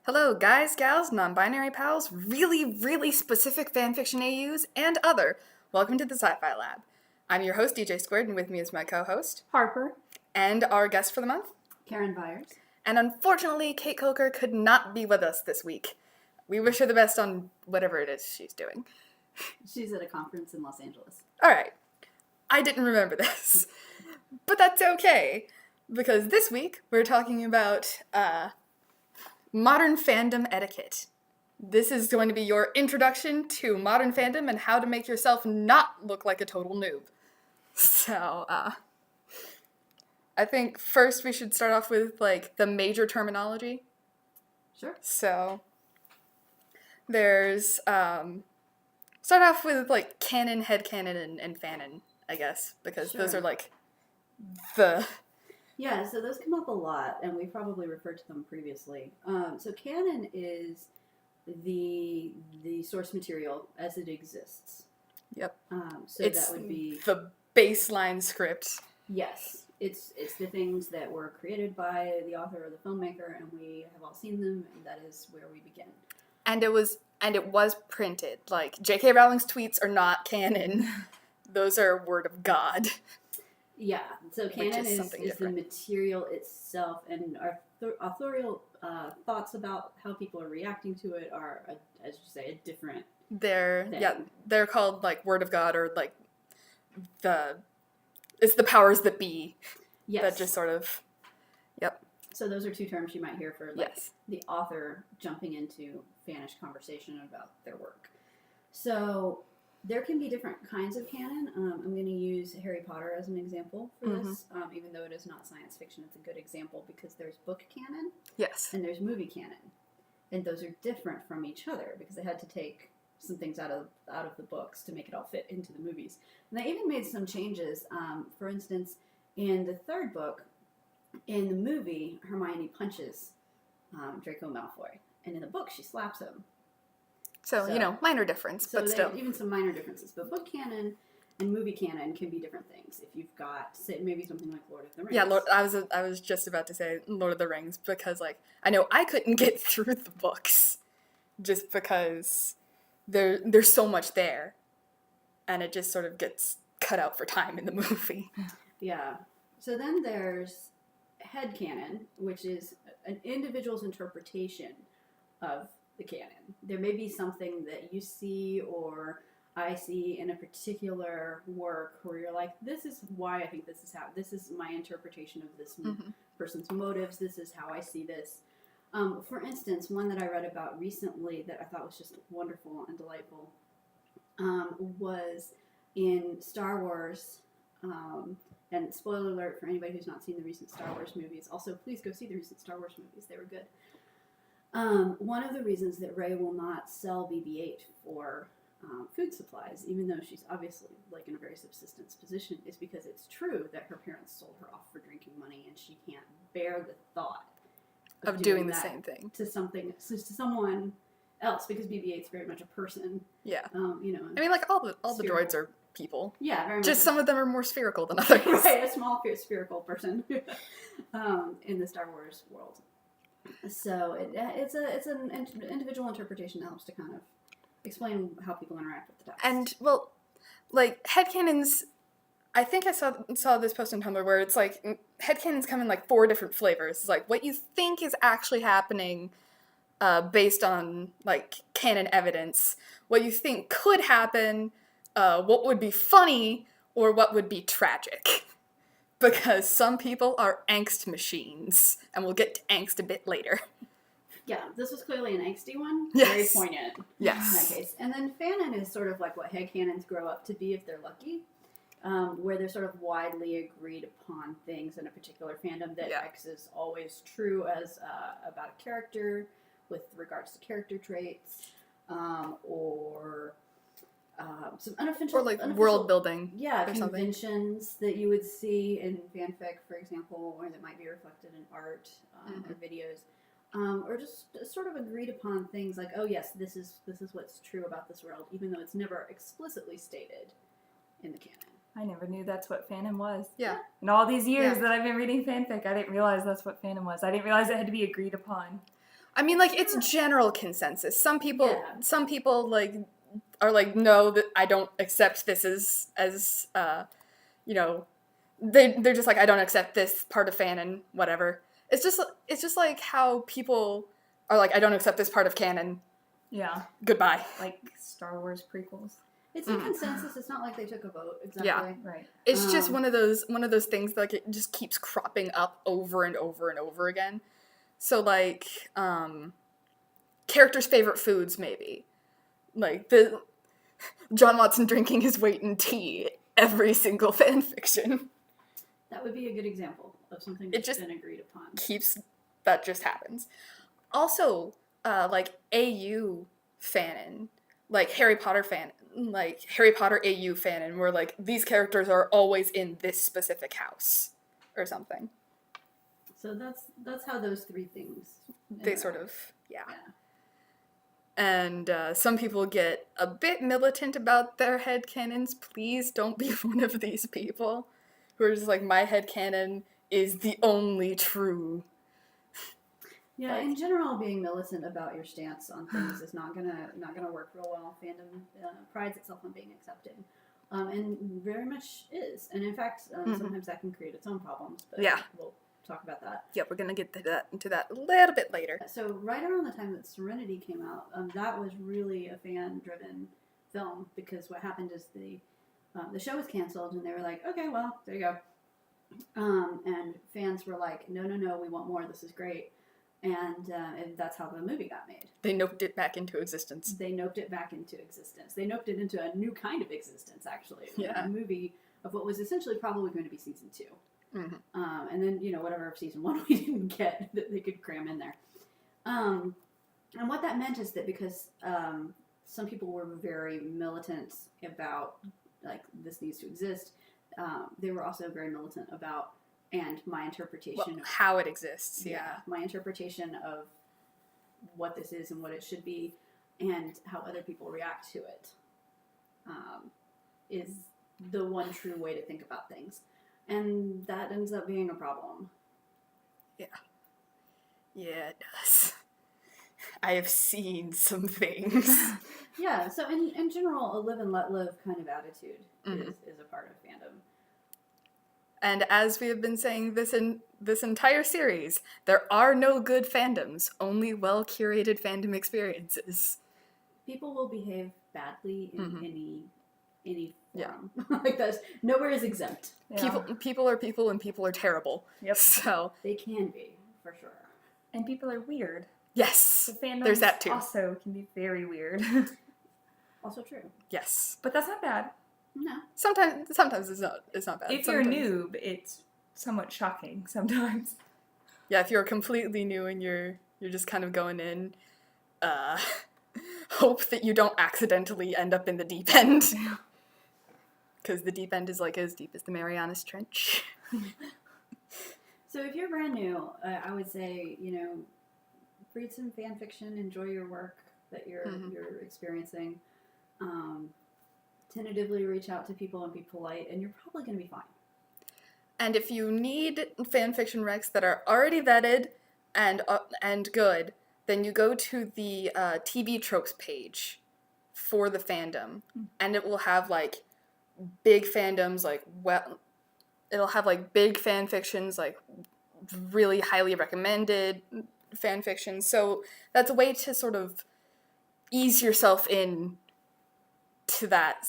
Hello, guys, gals, non-binary pals, really specific fanfiction AUs, and other. Welcome to the Sci-Fi Lab. I'm your host, DJ Squared, and with me is my co-host, Harper. And our guest for the month, Karen Byers. And unfortunately, Kate Coker could not be with us this week. We wish her the best on whatever it is she's doing. She's at a conference in Los Angeles. Alright, I didn't remember this, but that's okay, because this week we're talking about, modern fandom etiquette. This is going to be your introduction to modern fandom and how to make yourself not look like a total noob. So, I think first we should start off with, the major terminology. Sure. So, there's, start off with, canon, headcanon, and fanon, I guess, because those are, the... Yeah, so those come up a lot, and we probably referred to them previously. So canon is the source material as it exists. Yep. So it's that would be the baseline script. Yes, it's the things that were created by the author or the filmmaker, and we have all seen them, and that is where we begin. And it was printed. J.K. Rowling's tweets are not canon. Those are word of God. Yeah, so canon is the material itself, and our authorial thoughts about how people are reacting to it are, as you say, a different thing. They're called, word of God, or, it's the powers that be. Yes. That just sort of, yep. So those are two terms you might hear for, the author jumping into fanish conversation about their work. So there can be different kinds of canon. I'm going to use Harry Potter as an example for this, even though it is not science fiction. It's a good example because there's book canon, and there's movie canon, and those are different from each other because they had to take some things out of the books to make it all fit into the movies. And they even made some changes. For instance, in the third book, in the movie, Hermione punches Draco Malfoy, and in the book, she slaps him. So minor difference, but still. Even some minor differences. But book canon and movie canon can be different things. If you've got, say, maybe something like Lord of the Rings. Yeah, I was just about to say Lord of the Rings, because, I know I couldn't get through the books just because there's so much there, and it just sort of gets cut out for time in the movie. Yeah. So then there's headcanon, which is an individual's interpretation of the canon. There may be something that you see or I see in a particular work where you're like, this is why I think this is how, this is my interpretation of this person's motives, this is how I see this. For instance, one that I read about recently that I thought was just wonderful and delightful was in Star Wars, and spoiler alert for anybody who's not seen the recent Star Wars movies. Also, please go see the recent Star Wars movies. They were good. One of the reasons that Rey will not sell BB-8 for food supplies, even though she's obviously in a very subsistence position, is because it's true that her parents sold her off for drinking money, and she can't bear the thought of doing the same thing to someone else, because BB-8's very much a person. Yeah. I mean, all the droids are people. Yeah, very much. Just some of them are more spherical than others. Right, a small spherical person in the Star Wars world. So it's an individual interpretation that helps to kind of explain how people interact with the text. And, headcanons, I think I saw this post on Tumblr where it's headcanons come in 4 different flavors. It's what you think is actually happening based on canon evidence, what you think could happen, what would be funny, or what would be tragic. Because some people are angst machines, and we'll get to angst a bit later. Yeah, this was clearly an angsty one. Yes. Very poignant. Yes. In that case. And then fanon is sort of what headcanons grow up to be if they're lucky, where they're sort of widely agreed upon things in a particular fandom that X is always true as about a character with regards to character traits, or some unofficial... Or world building. Yeah, or conventions something that you would see in fanfic, for example, or that might be reflected in art or videos. Or just sort of agreed upon things like, oh yes, this is what's true about this world, even though it's never explicitly stated in the canon. I never knew that's what fandom was. Yeah. In all these years that I've been reading fanfic, I didn't realize that's what fandom was. I didn't realize it had to be agreed upon. I mean, like, it's general consensus. Some people Yeah. like, are like, no, that I don't accept this as you know, they're just like, I don't accept this part of canon, whatever. It's just like how people are like, I don't accept this part of canon. Yeah. Goodbye. Like Star Wars prequels. It's a consensus. It's not like they took a vote exactly. Yeah. Right. It's just one of those things that, like, it just keeps cropping up over and over and over again. So, like, characters' favorite foods, maybe. Like, the John Watson drinking his weight in tea every single fan fiction. That would be a good example of something that's been agreed upon. That just happens. Also, like, AU fanon, like Harry Potter AU fanon, where, like, these characters are always in this specific house or something. So that's how those three things they sort of, yeah. And some people get a bit militant about their headcanons. Please don't be one of these people who are just like, my headcanon is the only true. Yeah, in general, being militant about your stance on things is not gonna work real well. Fandom prides itself on being accepting, and very much is. And in fact, sometimes that can create its own problems. But we'll talk about that. Yeah, we're gonna get into that a little bit later. So right around the time that Serenity came out, that was really a fan-driven film, because what happened is the show was canceled, and they were like, okay, well, there you go. And fans were like, no, we want more. This is great. And that's how the movie got made. They noped it back into existence. They noped it into a new kind of existence, actually. Yeah. A movie of what was essentially probably going to be season 2. Mm-hmm. And then, whatever of season 1 we didn't get that they could cram in there. And what that meant is that because some people were very militant about, like, this needs to exist, they were also very militant about, and my interpretation of how it exists, my interpretation of what this is and what it should be, and how other people react to it, is the one true way to think about things. And that ends up being a problem. Yeah, it does. I have seen some things. Yeah, so in general, a live and let live kind of attitude is a part of fandom. And as we have been saying this entire series, there are no good fandoms, only well-curated fandom experiences. People will behave badly in any form. Like, that's nowhere is exempt. Yeah. People are people, and people are terrible. Yep. So they can be, for sure. And people are weird. Yes. The fandoms there's that too. Also can be very weird. Also true. Yes. But that's not bad. No. Sometimes it's not bad. If you're a noob, it's somewhat shocking sometimes. Yeah, if you're completely new and you're just kind of going in, hope that you don't accidentally end up in the deep end. Because the deep end is like as deep as the Marianas Trench. So if you're brand new, I would say, read some fan fiction, enjoy your work that you're experiencing. Tentatively reach out to people and be polite, and you're probably going to be fine. And if you need fan fiction recs that are already vetted and good, then you go to the TV tropes page for the fandom, and it will have, like, big fandoms, like, it'll have, like, big fan fictions, like, really highly recommended fan fiction. So that's a way to sort of ease yourself in to that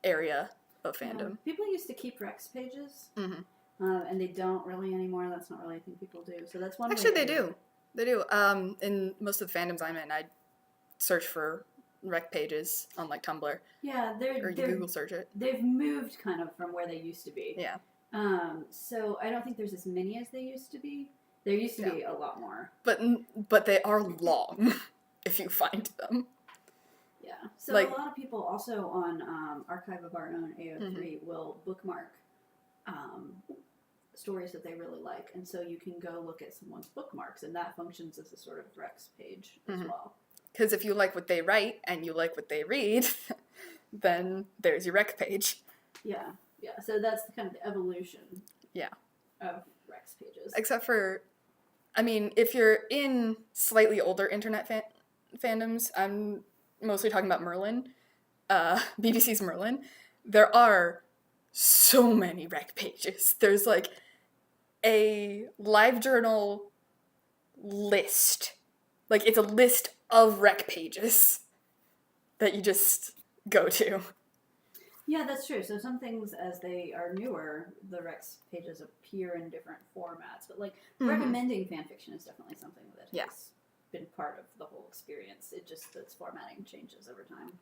area of fandom. People used to keep Rex pages, and they don't really anymore. That's not really a thing people do. So that's one. Actually, they do. They do. In most of the fandoms I'm in, I search for rec pages on, like, Tumblr. Yeah, or you Google search it. They've moved kind of from where they used to be. Yeah. So I don't think there's as many as they used to be. There used to be a lot more. But they are long if you find them. Yeah. So a lot of people also on Archive of Our Own AO3 will bookmark stories that they really like, and so you can go look at someone's bookmarks, and that functions as a sort of Rex page as well. Because if you like what they write and you like what they read, then there's your rec page. Yeah. So that's kind of the evolution. Yeah. Of Rex pages. Except for I mean, if you're in slightly older internet fandoms, I'm mostly talking about Merlin, BBC's Merlin, there are so many rec pages. There's like a live journal list. Like, it's a list of rec pages that you just go to. Yeah, that's true. So some things, as they are newer, the Rex pages appear in different formats. But, like, recommending fanfiction is definitely something that has been part of the whole experience. It just, its formatting changes over time.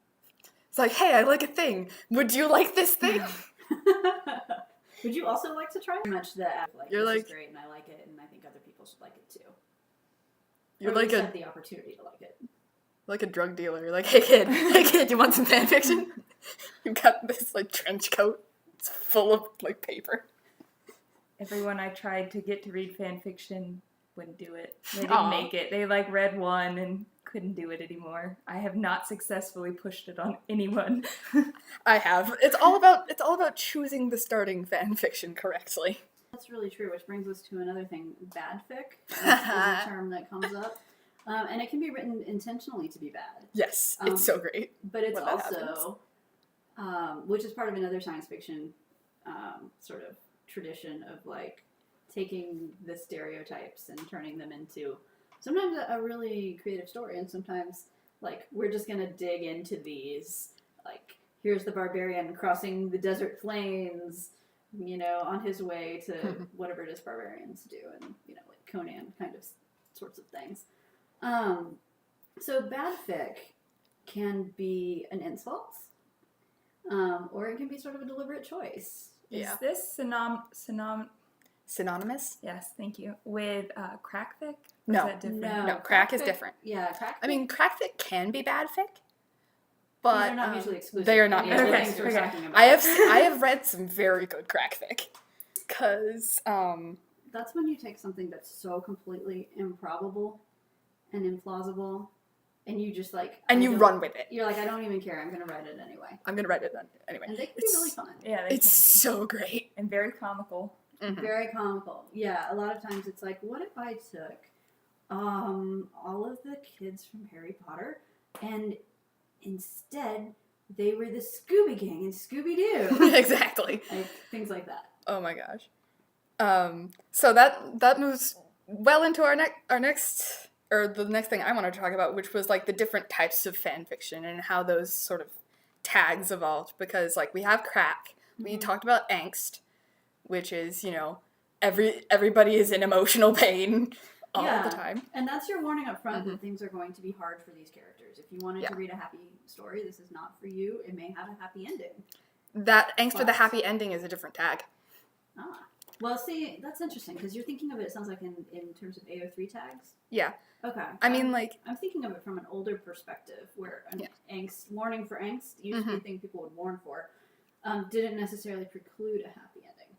It's like, hey, I like a thing. Would you like this thing? Would you also like to try it? Much that, like, You're this like, is great and I like it, and I think other people should like it too. You're or like have the opportunity to like it. Like a drug dealer. You're like, hey kid, you want some fanfiction? You've got this like trench coat. It's full of like paper. Everyone I tried to get to read fanfiction wouldn't do it. They didn't make it. They like read one and couldn't do it anymore. I have not successfully pushed it on anyone. I have. It's all about choosing the starting fanfiction correctly. That's really true, which brings us to another thing. Bad fic is a term that comes up. And it can be written intentionally to be bad. Yes, it's so great. But it's also, which is part of another science fiction sort of tradition of like taking the stereotypes and turning them into sometimes a really creative story, and sometimes like we're just gonna dig into these. Like, here's the barbarian crossing the desert plains, you know, on his way to whatever it is barbarians do, and you know, like Conan kind of sorts of things. So bad fic can be an insult, or it can be sort of a deliberate choice. Is this synonymous? Yes, thank you. With crack fic? No. Is that different? No, crack is fic, different. Yeah, crack fic. I mean, crack fic can be bad fic, but they're not mutually exclusive. They are not mutually Okay, exclusive. okay. Talking about. I have read some very good crack fic, because that's when you take something that's so completely improbable and implausible, and you just like you run with it. You're like, I don't even care. I'm gonna write it anyway. I'm gonna write it anyway. And they can be really fun. Yeah, It's so great and very comical. Mm-hmm. Very comical. Yeah, a lot of times it's like, what if I took all of the kids from Harry Potter and instead they were the Scooby Gang and Scooby-Doo. Exactly. Like, things like that. Oh my gosh. So that moves well into the next thing I wanted to talk about, which was like the different types of fan fiction and how those sort of tags evolved, because like we have crack, we talked about angst, which is, you know, everybody is in emotional pain all the time. And that's your warning up front that things are going to be hard for these characters. If you wanted to read a happy story, this is not for you. It may have a happy ending. That angst with a happy ending is a different tag. Ah. Well, see, that's interesting, because you're thinking of it sounds like in terms of AO3 tags. Yeah. Okay. I mean, like... I'm thinking of it from an older perspective, where an warning for angst used to be a thing people would warn for, didn't necessarily preclude a happy ending.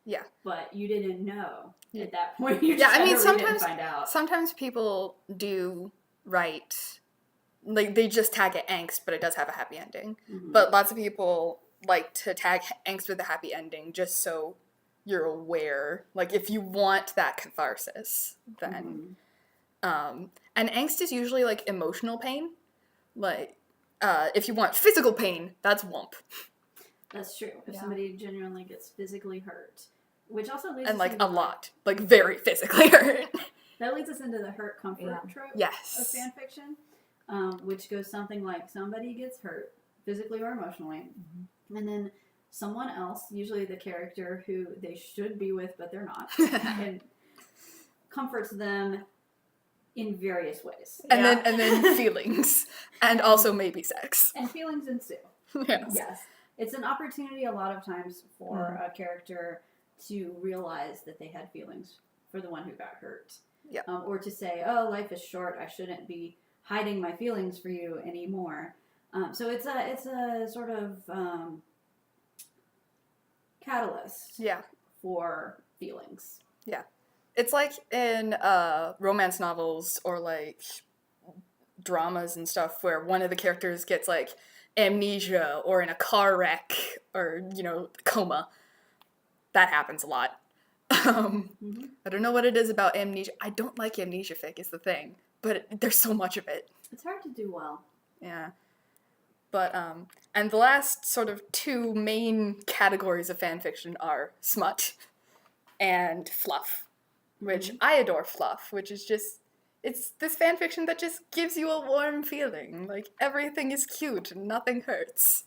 Yeah. But you didn't know at that point. You just I mean, read it and find out. sometimes people do write, like, they just tag it angst, but it does have a happy ending. Mm-hmm. But lots of people like to tag angst with a happy ending just so you're aware. Like, if you want that catharsis, then... and angst is usually, like, emotional pain. Like, if you want physical pain, that's womp. That's true. If somebody genuinely gets physically hurt, which also leads And, us like, into a lot. Like, very physically hurt. That leads us into the hurt comfort trope of fan fiction, which goes something like somebody gets hurt, physically or emotionally, and then someone else, usually the character who they should be with but they're not, and comforts them in various ways. And then feelings. And also maybe sex. And feelings ensue. Yes. It's an opportunity a lot of times for a character to realize that they had feelings for the one who got hurt. Yeah. Or to say, oh, life is short, I shouldn't be hiding my feelings for you anymore. So it's a sort of catalyst for feelings. Yeah. It's like in romance novels or like dramas and stuff where one of the characters gets like amnesia or in a car wreck or, you know, coma. That happens a lot. I don't know what it is about amnesia. I don't like amnesia fic is the thing, but there's so much of it. It's hard to do well. Yeah. But, and the last sort of two main categories of fanfiction are smut and fluff, which I adore fluff, which is just, it's this fanfiction that just gives you a warm feeling. Like, everything is cute and nothing hurts.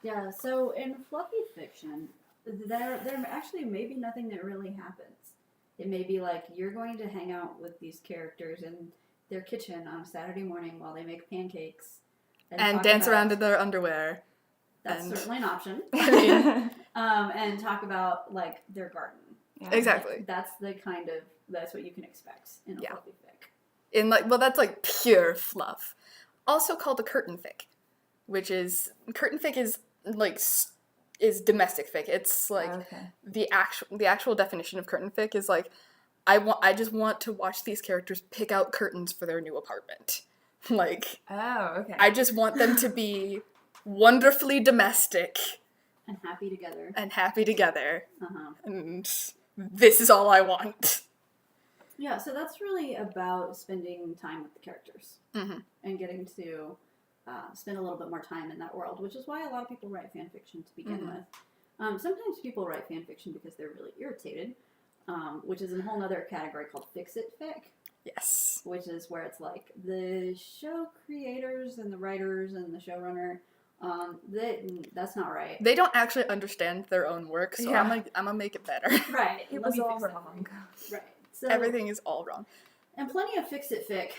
Yeah, so in fluffy fiction, there actually may be nothing that really happens. It may be like you're going to hang out with these characters in their kitchen on a Saturday morning while they make pancakes. And dance around in their underwear. That's certainly an option. I mean, and talk about, like, their garden. Yeah. exactly. That's what you can expect in a fluffy fic. In like, well, that's like pure fluff. Also called a curtain fic, which is, curtain fic is like, is domestic fic. It's like, the actual definition of curtain fic is like, I just want to watch these characters pick out curtains for their new apartment. Like, I just want them to be wonderfully domestic. And happy together. And this is all I want. Yeah, so that's really about spending time with the characters. And getting to spend a little bit more time in that world, which is why a lot of people write fan fiction to begin with. Sometimes people write fan fiction because they're really irritated, which is a whole other category called fix-it fic. Yes. Which is where it's like the show creators and the writers and the showrunner, that's not right. They don't actually understand their own work, so I'm gonna make it better. Right. It was all wrong. Right. So everything is all wrong. And plenty of fix-it fic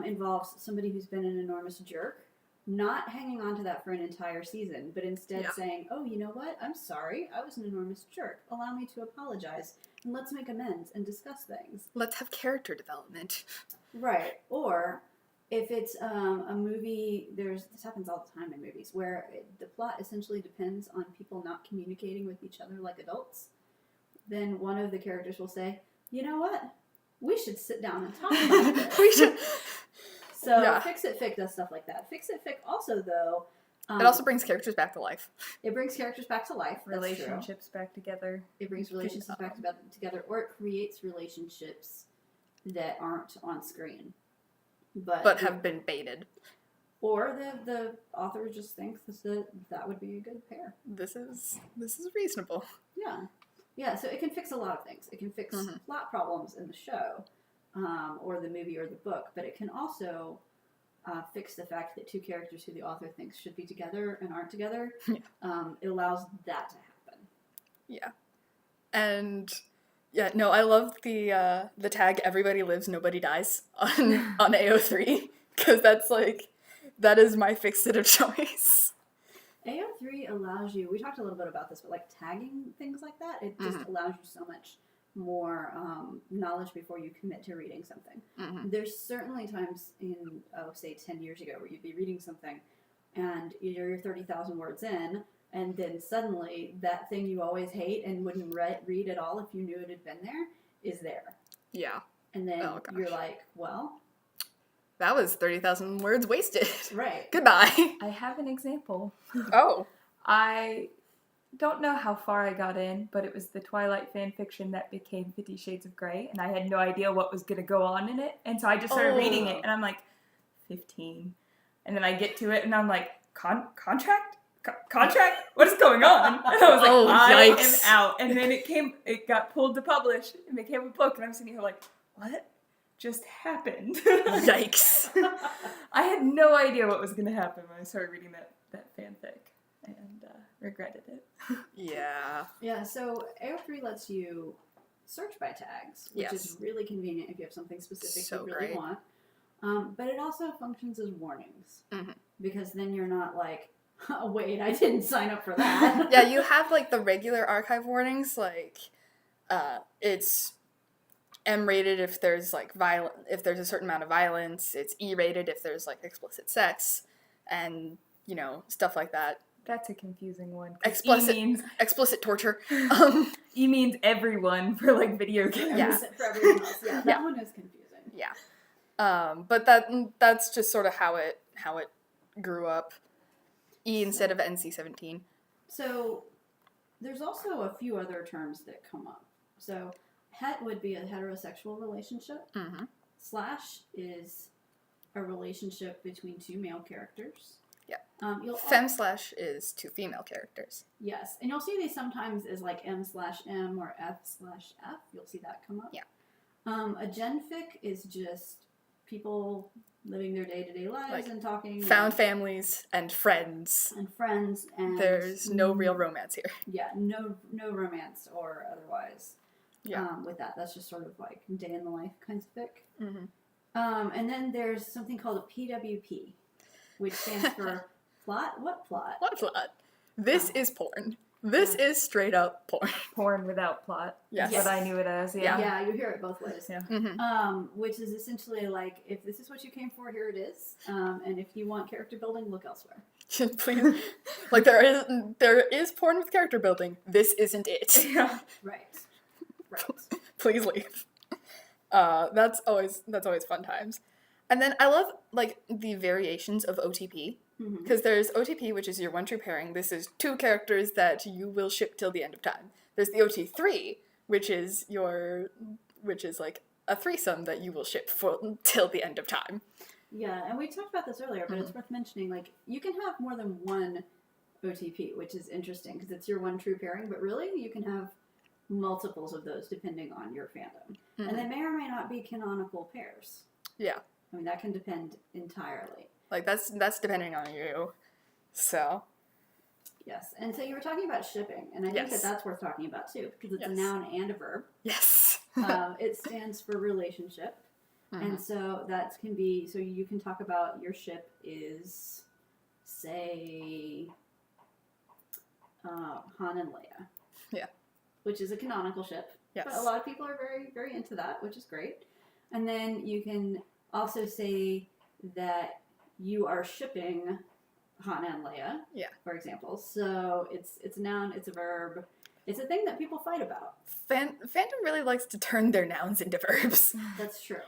involves somebody who's been an enormous jerk, not hanging on to that for an entire season, but instead saying, oh, you know what? I'm sorry. I was an enormous jerk. Allow me to apologize. And let's make amends and discuss things. Let's have character development. Right. Or if it's a movie, this happens all the time in movies, where the plot essentially depends on people not communicating with each other like adults. Then one of the characters will say, you know what? We should sit down and talk about this. We should. So fix-it fic does stuff like that. Fix-it fic also, though... it also brings characters back to life. It brings characters back to life. Relationships back together. It brings relationships back together, or it creates relationships that aren't on screen. But have been baited. Or the author just thinks that would be a good pair. This is reasonable. Yeah. Yeah, so it can fix a lot of things. It can fix plot problems in the show, or the movie or the book, but it can also fix the fact that two characters who the author thinks should be together and aren't together. It allows that to happen. Yeah. And I love the tag "Everybody lives, nobody dies" on AO3, because that is my fix-it of choice. AO3 allows you, we talked a little bit about this, but like tagging things like that, it just allows you so much more knowledge before you commit to reading something. There's certainly times in, say 10 years ago, where you'd be reading something and you're 30,000 words in, and then suddenly that thing you always hate and wouldn't read at all if you knew it had been there is there. Yeah. And then you're like, well... That was 30,000 words wasted. Right. Goodbye. I have an example. Oh. I don't know how far I got in, but it was the Twilight fan fiction that became 50 Shades of Grey, and I had no idea what was going to go on in it, and so I just started reading it, and I'm like, 15. And then I get to it, and I'm like, contract? Contract? What is going on? And I was like, I am out. And then it got pulled to publish, and it became a book, and I'm sitting here like, what just happened? Yikes. I had no idea what was going to happen when I started reading that fanfic, and regretted it. Yeah. Yeah, so AO3 lets you search by tags, which is really convenient if you have something specific you really want. But it also functions as warnings, because then you're not like, oh, wait, I didn't sign up for that. Yeah, you have like the regular archive warnings, like it's M-rated if there's like if there's a certain amount of violence. It's E-rated if there's like explicit sex, and stuff like that. That's a confusing one. Explicit torture. E means everyone for like video games. Yeah, for everyone else. Yeah, that one is confusing. Yeah. But that's just sort of how it grew up. E instead of NC-17. So there's also a few other terms that come up. So het would be a heterosexual relationship. Mm-hmm. Slash is a relationship between two male characters. Yeah. Fem/. is 2 female characters. Yes, and you'll see these sometimes as like M/M or F/F. You'll see that come up. Yeah. A genfic is just people living their day-to-day lives Like, and talking. Found families and friends. And friends and There's no real romance here. Yeah, no romance or otherwise. Yeah. With that, that's just sort of like day in the life kinds of fic. Mm-hmm. And then there's something called a PWP, which stands for plot. What plot? What plot? This is porn. This is straight up porn. Porn without plot. Yes. That's what I knew it as. Yeah. Yeah, you hear it both ways. Yeah. Mm-hmm. Which is essentially like, if this is what you came for, here it is. And if you want character building, look elsewhere. Please, like there is porn with character building. This isn't it. Yeah. Right. Please leave. That's always fun times. And then I love like the variations of OTP, because there's OTP, which is your one true pairing. This is 2 characters that you will ship till the end of time. There's the OT3, which is like a threesome that you will ship for till the end of time. Yeah, and we talked about this earlier, but it's worth mentioning. Like, you can have more than one OTP, which is interesting because it's your one true pairing. But really, you can have multiples of those depending on your fandom, and they may or may not be canonical pairs. Yeah. I mean, that can depend entirely. Like, that's depending on you. So. Yes, and so you were talking about shipping, and I think that's worth talking about too, because it's a noun and a verb. Yes. It stands for relationship, and so that can be, so you can talk about your ship is, say, Han and Leia. Yeah. Which is a canonical ship. Yes. But a lot of people are very, very into that, which is great. And then you can also say that you are shipping Han and Leia, for example. So it's a noun, it's a verb. It's a thing that people fight about. Fandom really likes to turn their nouns into verbs. That's true.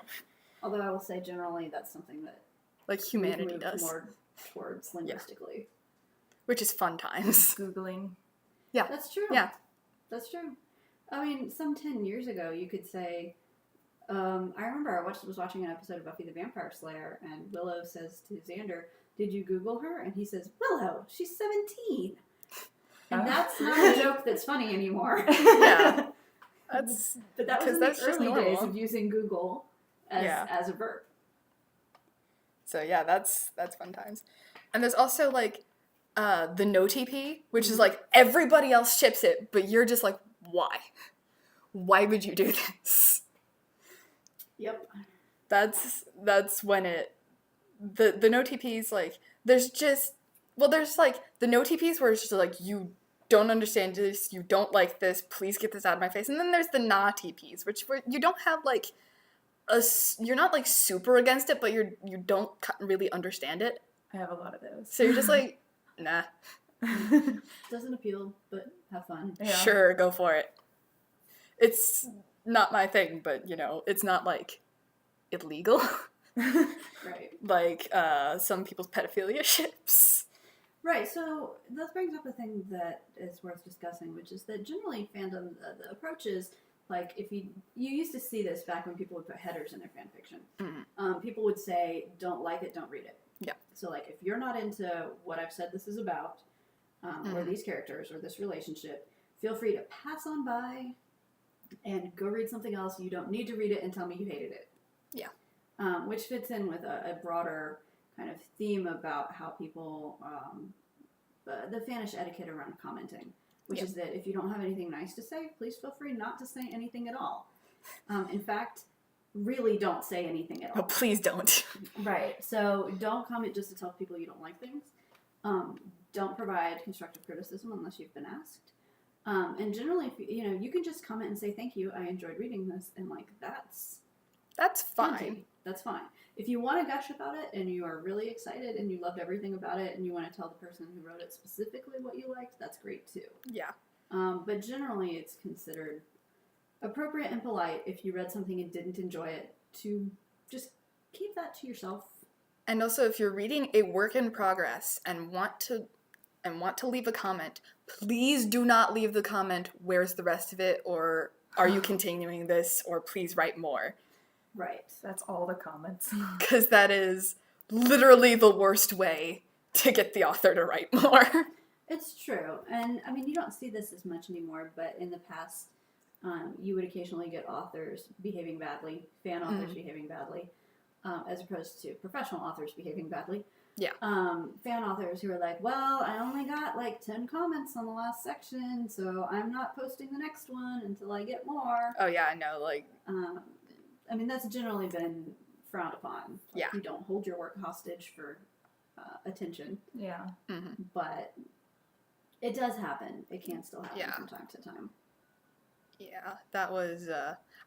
Although I will say generally that's something that like humanity we've moved does. more towards linguistically. Which is fun times. Googling. Yeah. That's true. Yeah. That's true. I mean, some 10 years ago, you could say, I remember I was watching an episode of Buffy the Vampire Slayer, and Willow says to Xander, "Did you Google her?" And he says, "Willow, she's 17. And that's not a joke that's funny anymore. Yeah. But that was in the early days of using Google as a verb. So yeah, that's fun times. And there's also like the no TP, which is like everybody else ships it, but you're just like, why? Why would you do this? Yep. That's when the no TPs, like there's like the no TPs where it's just like, you don't understand this, you don't like this, please get this out of my face. And then there's the nah TPs, where you don't have like you're not like super against it, but you don't really understand it. I have a lot of those. So you're just like, nah. Doesn't appeal, but have fun. Yeah. Sure, go for it. It's not my thing, but it's not like illegal. Right. Like some people's pedophilia ships. Right, so that brings up a thing that is worth discussing, which is that generally fandom, the approach is, like, if you used to see this back when people would put headers in their fan fiction. People would say, don't like it, don't read it. Yeah. So, like, if you're not into what I've said this is about, or these characters, or this relationship, feel free to pass on by and go read something else. You don't need to read it and tell me you hated it. Yeah. Which fits in with a broader kind of theme about how people, the fanish etiquette around commenting, which is that if you don't have anything nice to say, please feel free not to say anything at all. In fact, really don't say anything at all. Oh, please don't. Right. So don't comment just to tell people you don't like things. Don't provide constructive criticism unless you've been asked. And generally, if you can just comment and say, thank you, I enjoyed reading this, and like that's fine. plenty. That's fine. If you want to gush about it and you are really excited and you loved everything about it and you want to tell the person who wrote it specifically what you liked, that's great too. Yeah. But generally it's considered appropriate and polite if you read something and didn't enjoy it to just keep that to yourself. And also, if you're reading a work in progress and want to leave a comment, please do not leave the comment, where's the rest of it, or are you continuing this, or please write more. Right. That's all the comments. Because that is literally the worst way to get the author to write more. It's true. And I mean, you don't see this as much anymore, but in the past, you would occasionally get authors behaving badly, fan authors behaving badly, as opposed to professional authors behaving badly. Yeah. Fan authors who are like, well, I only got like 10 comments on the last section, so I'm not posting the next one until I get more. Oh, yeah, I know, like... I mean, that's generally been frowned upon. Like, yeah. You don't hold your work hostage for attention. Yeah. Mm-hmm. But it does happen. It can still happen yeah. from time to time. Yeah, that was...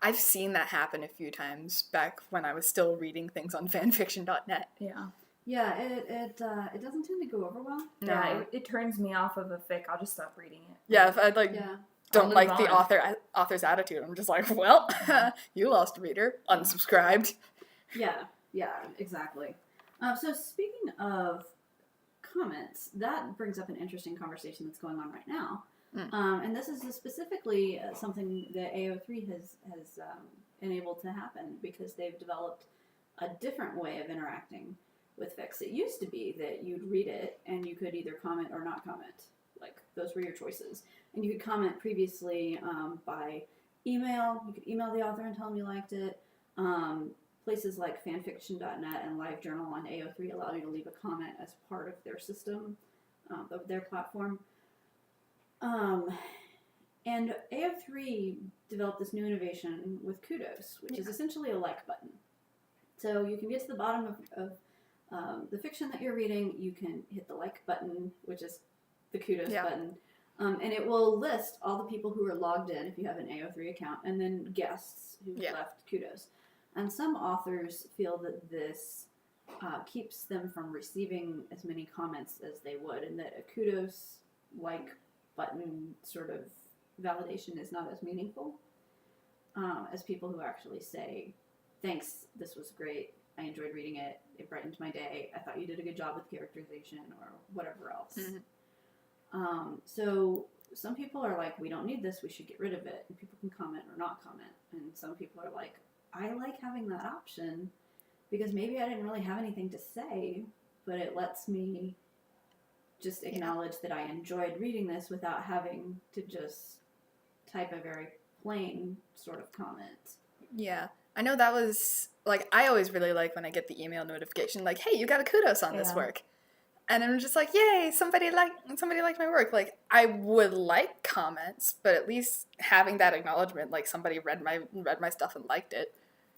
I've seen that happen a few times back when I was still reading things on fanfiction.net. Yeah. Yeah, it doesn't tend to go over well. No. Yeah, it turns me off of a fic. I'll just stop reading it. Yeah, if I don't like the on. author's attitude, I'm just like, well, you lost a reader, unsubscribed. Yeah, exactly. So speaking of comments, that brings up an interesting conversation that's going on right now. And this is specifically something that AO3 has enabled to happen because they've developed a different way of interacting with fics. It used to be that you'd read it and you could either comment or not comment. Like, those were your choices. And you could comment previously by email. You could email the author and tell them you liked it. Places like fanfiction.net and LiveJournal on AO3 allow you to leave a comment as part of their system, of their platform. And AO3 developed this new innovation with Kudos, which is essentially a like button. So you can get to the bottom of the fiction that you're reading, you can hit the like button, which is the Kudos button, and it will list all the people who are logged in if you have an AO3 account, and then guests who left Kudos. And some authors feel that this keeps them from receiving as many comments as they would, and that a Kudos like button sort of validation is not as meaningful as people who actually say, thanks, this was great, I enjoyed reading it, it brightened my day, I thought you did a good job with characterization, or whatever else. So some people are like, we don't need this, we should get rid of it, and people can comment or not comment. And some people are like, I like having that option because maybe I didn't really have anything to say, but it lets me just acknowledge that I enjoyed reading this without having to just type a very plain sort of comment. Yeah. I know that was, like, I always really like when I get the email notification, like, hey, you got a Kudos on this work. And I'm just like, yay, somebody liked my work. Like, I would like comments, but at least having that acknowledgement, like, somebody read my stuff and liked it.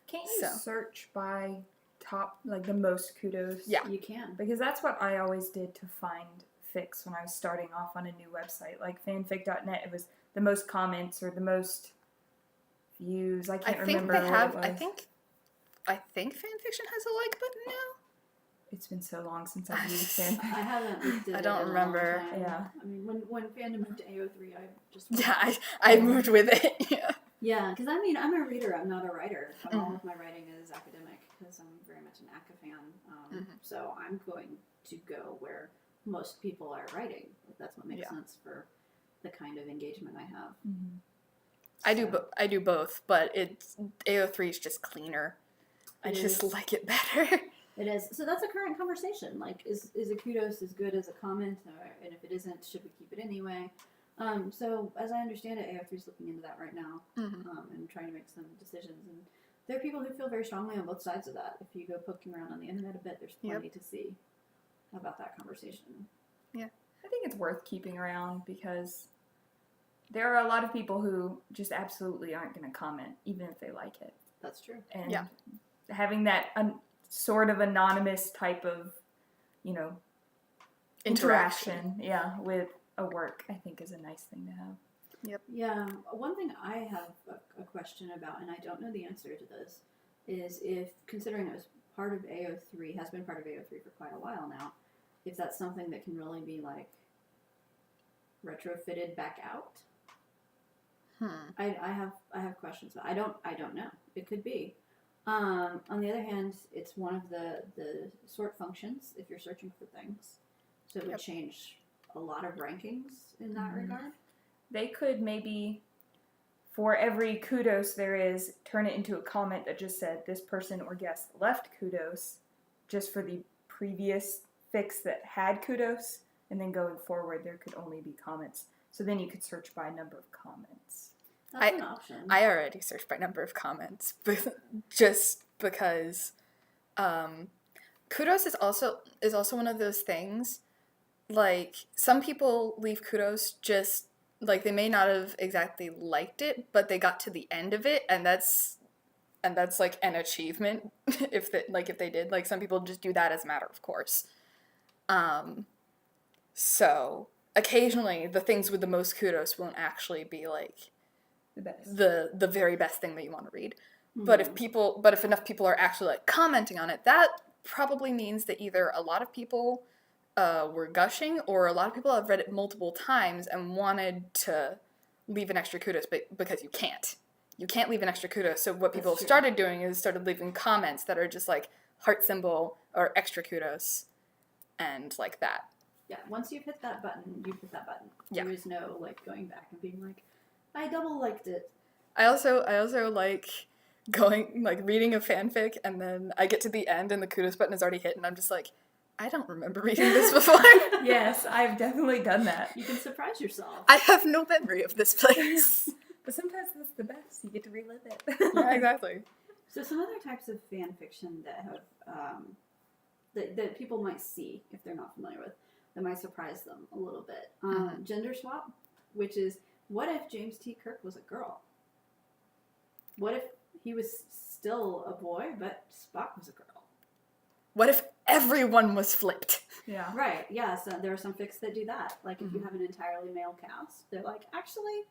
Can't you search by top, like, the most Kudos? Yeah. You can. Because that's what I always did to find fics when I was starting off on a new website. Like, fanfic.net, it was the most comments or the most views. I can't remember what it was. I think fanfiction has a like button now. It's been so long since I've used fanfic. I haven't looked at it. I don't remember. Yeah. I mean, when Fandom moved to AO3, I just... Yeah, I moved with it. Yeah. Yeah, because I mean, I'm a reader, I'm not a writer. All of my writing is academic because I'm very much an ACA fan. So I'm going to go where most people are writing. That's what makes sense for the kind of engagement I have. I do both, but AO3 is just cleaner. I just like it better. It is. So that's a current conversation. Like, is a Kudos as good as a comment? And if it isn't, should we keep it anyway? So as I understand it, AO3 is looking into that right now and trying to make some decisions. And there are people who feel very strongly on both sides of that. If you go poking around on the internet a bit, there's plenty to see about that conversation. Yeah. I think it's worth keeping around because there are a lot of people who just absolutely aren't going to comment, even if they like it. That's true. And having that sort of anonymous type of, interaction, with a work, I think is a nice thing to have. Yep. Yeah. One thing I have a question about, and I don't know the answer to this, is if, considering it was part of AO3, has been part of AO3 for quite a while now, if that's something that can really be, like, retrofitted back out. I have questions, but I don't know. It could be. On the other hand, it's one of the sort functions if you're searching for things, so it would change a lot of rankings in that regard. They could maybe for every kudos there is, turn it into a comment that just said, this person or guest left kudos, just for the previous fics that had kudos, and then going forward there could only be comments. So then you could search by number of comments. That's an option. I already searched by number of comments, just because kudos is also one of those things, like, some people leave kudos just, like, they may not have exactly liked it, but they got to the end of it, and that's like an achievement if they did. Like, some people just do that as a matter of course. So occasionally the things with the most kudos won't actually be like The best. the very best thing that you want to read. Mm-hmm. But if enough people are actually like commenting on it, that probably means that either a lot of people were gushing, or a lot of people have read it multiple times and wanted to leave an extra kudos, but because you can't leave an extra kudos. So what people have started doing is started leaving comments that are just like heart symbol or extra kudos, and like that. Yeah, once you've hit that button, you've hit that button. Yeah. There is no like going back and being like, I double liked it. I also like going, like, reading a fanfic, and then I get to the end and the kudos button is already hit, and I'm just like, I don't remember reading this before. Yes, I've definitely done that. You can surprise yourself. I have no memory of this place. But sometimes that's the best. You get to relive it. Yeah, exactly. So some other types of fan fiction that have that people might see if they're not familiar with, that might surprise them a little bit. Gender swap, which is, what if James T. Kirk was a girl? What if he was still a boy, but Spock was a girl? What if everyone was flipped? Yeah. Right, yeah, so there are some fics that do that. Like, if you have an entirely male cast, they're like, actually,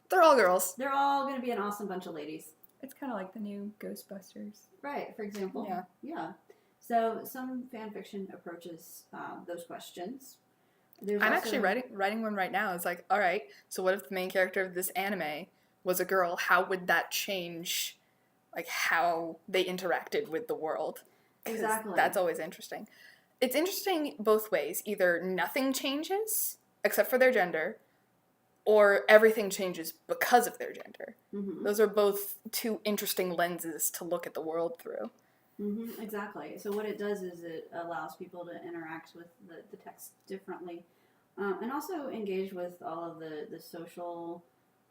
They're all girls. they're all going to be an awesome bunch of ladies. It's kind of like the new Ghostbusters. Right, for example. Yeah. Yeah. So some fan fiction approaches those questions. There's I'm also- actually writing one right now. It's like, all right, so what if the main character of this anime was a girl? How would that change, like, how they interacted with the world? 'Cause Exactly. That's always interesting. It's interesting both ways. Either nothing changes except for their gender, or everything changes because of their gender. Mhm. Those are both two interesting lenses to look at the world through. Mm-hmm, exactly. So what it does is it allows people to interact with the text differently, and also engage with all of the social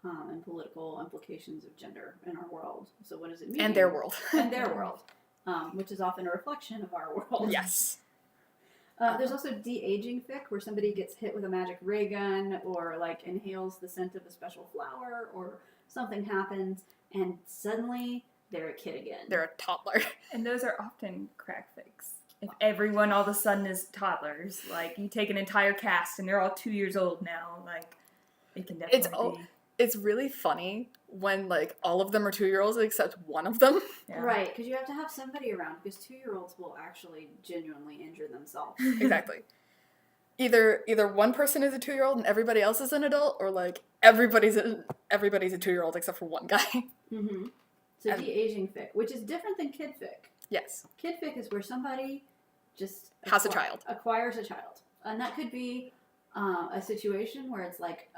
and political implications of gender in our world. So what does it mean? And their world. And their world, which is often a reflection of our world. Yes. There's also de-aging fic, where somebody gets hit with a magic ray gun, or like inhales the scent of a special flower, or something happens, and suddenly they're a kid again. They're a toddler. And those are often crack fics. If everyone all of a sudden is toddlers, like, you take an entire cast and they're all 2 years old now, like, it can definitely be. It's really funny when, like, all of them are 2-year-olds except one of them. Yeah. Right, because you have to have somebody around, because 2-year-olds will actually genuinely injure themselves. Exactly. Either one person is a 2-year-old and everybody else is an adult, or like everybody's a 2-year-old except for one guy. Mm-hmm. So de-aging fic, which is different than kid fic. Yes. Kid fic is where somebody just acquires a child, and that could be a situation where it's like,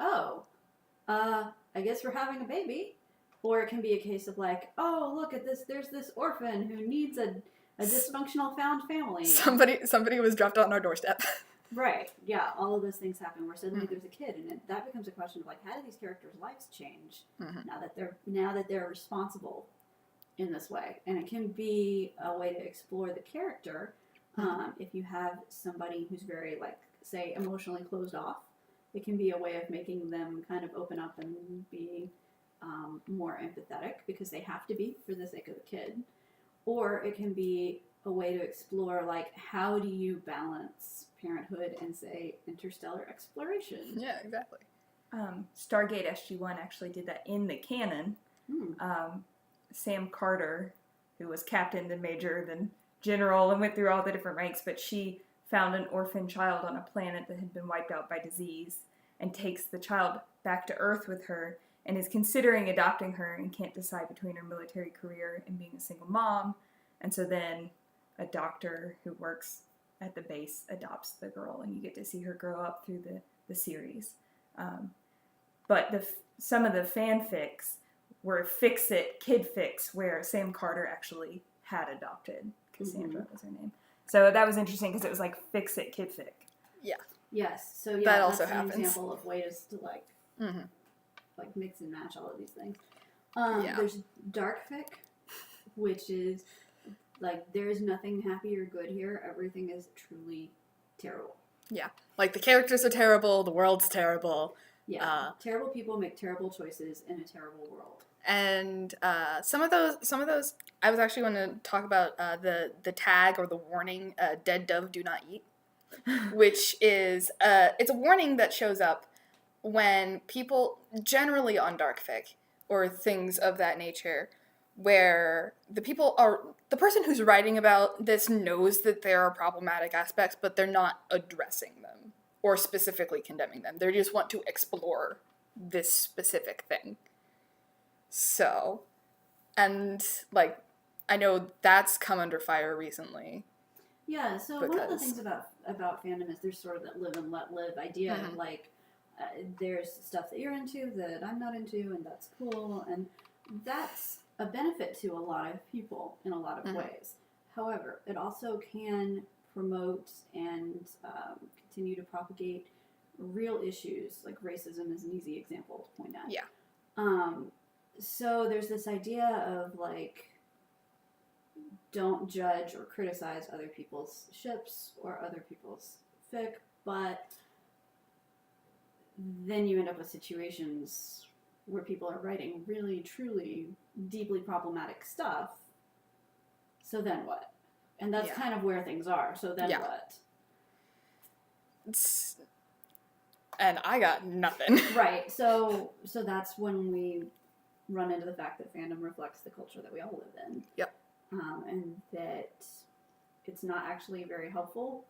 I guess we're having a baby, or it can be a case of like, oh, look at this, there's this orphan who needs a dysfunctional found family. Somebody was dropped on our doorstep. Right, yeah, all of those things happen where suddenly there's a kid, and that becomes a question of like, how do these characters' lives change now that they're responsible in this way? And it can be a way to explore the character if you have somebody who's very, like, say, emotionally closed off. It can be a way of making them kind of open up and be more empathetic, because they have to be for the sake of the kid. Or it can be a way to explore, like, how do you balance parenthood and, say, interstellar exploration? Yeah, exactly. Stargate SG-1 actually did that in the canon. Sam Carter, who was captain, then major, then general, and went through all the different ranks, but she found an orphan child on a planet that had been wiped out by disease, and takes the child back to Earth with her, and is considering adopting her, and can't decide between her military career and being a single mom. And so then a doctor who works at the base adopts the girl, and you get to see her grow up through the series. But some of the fanfics were Fix-It, Kid Fix, where Sam Carter actually had adopted Cassandra was her name. So that was interesting because it was like Fix-It, Kid Fix. Yeah. Yes. So yeah, That also that's happens. an example of ways to like mix and match all of these things. There's dark fic, which is like there's nothing happy or good here. Everything is truly terrible. Yeah. Like the characters are terrible, the world's terrible. Yeah. Terrible people make terrible choices in a terrible world. And some of those I was actually going to talk about the tag or the warning, dead dove do not eat, which is it's a warning that shows up when people, generally on dark fic or things of that nature, where the person who's writing about this knows that there are problematic aspects, but they're not addressing them or specifically condemning them. They just want to explore this specific thing. So, and like, I know that's come under fire recently. Yeah, so one of the things about fandom is there's sort of that live and let live idea of like, there's stuff that you're into that I'm not into, and that's cool, and that's a benefit to a lot of people in a lot of ways. However, it also can promote and continue to propagate real issues, like racism is an easy example to point at. Yeah. So there's this idea of like, don't judge or criticize other people's ships or other people's fic, but then you end up with situations where people are writing really, truly, deeply problematic stuff. So then what? And that's kind of where things are. So then what? And I got nothing. Right. So that's when we run into the fact that fandom reflects the culture that we all live in. Yep. And that it's not actually very helpful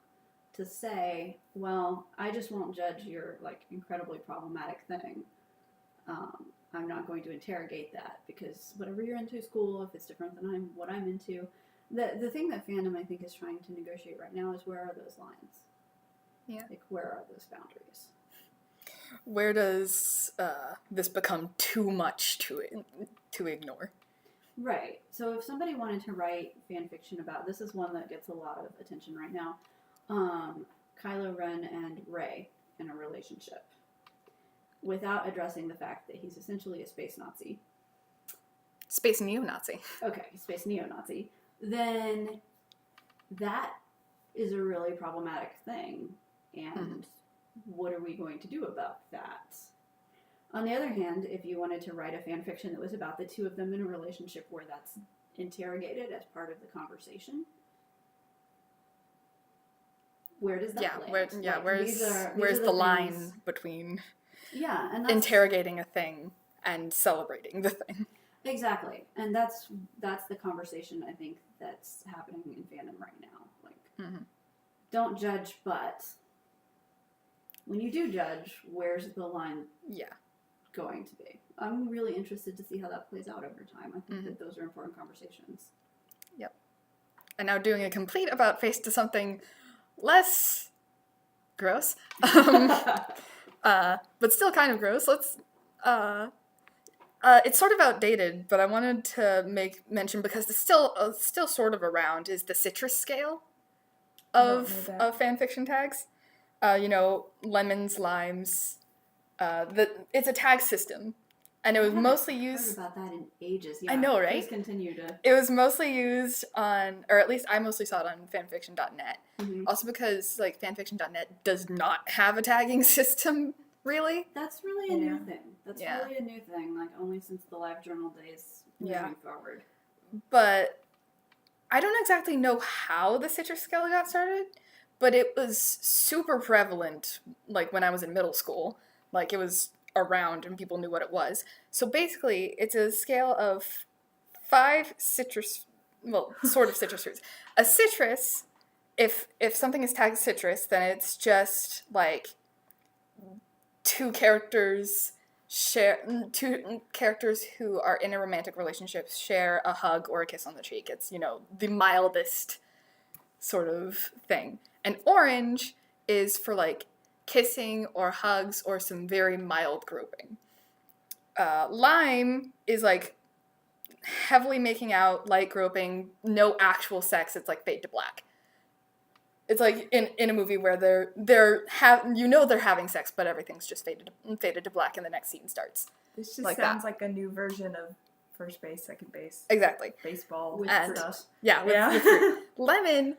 to say, well, I just won't judge your like incredibly problematic thing. I'm not going to interrogate that because whatever you're into is cool if it's different than what I'm into. The thing that fandom I think is trying to negotiate right now is where are those lines? Yeah. Like where are those boundaries? Where does this become too much to ignore? Right. So if somebody wanted to write fan fiction about, this is one that gets a lot of attention right now, Kylo Ren and Rey in a relationship, without addressing the fact that he's essentially a space Nazi. Space neo-Nazi. Okay, space neo-Nazi. Then that is a really problematic thing, and what are we going to do about that? On the other hand, if you wanted to write a fan fiction that was about the two of them in a relationship where that's interrogated as part of the conversation, where does that land? Where's the line between and interrogating a thing and celebrating the thing? Exactly. And that's the conversation I think that's happening in fandom right now. Like, don't judge, but when you do judge, where's the line going to be? I'm really interested to see how that plays out over time. I think that those are important conversations. Yep. And now doing a complete about face to something less gross, but still kind of gross. It's sort of outdated, but I wanted to mention because it's still sort of around is the citrus scale of fanfiction tags. Lemons, limes. It's a tag system, and it was mostly used. Heard about that in ages. Yeah, I know, right? Please continue to. It was mostly used on, or at least I mostly saw it on fanfiction.net. Also because like fanfiction.net does not have a tagging system, really. That's really a new thing. That's really a new thing. Like only since the live journal days moving forward. But I don't exactly know how the citrus scale got started. But it was super prevalent, like, when I was in middle school. Like, it was around and people knew what it was. So basically, it's a scale of 5 citrus, well, sort of citrus fruits. A citrus, if something is tagged citrus, then it's just, like, two characters who are in a romantic relationship share a hug or a kiss on the cheek. It's, the mildest sort of thing. And orange is for, like, kissing or hugs or some very mild groping. Lime is like heavily making out, light groping, no actual sex. It's like fade to black. It's like in a movie where they're having sex, but everything's just faded to black, and the next scene starts. This just like sounds like a new version of first base, second base. Exactly. Baseball With and stuff. Yeah, Yeah. with fruit. Lemon,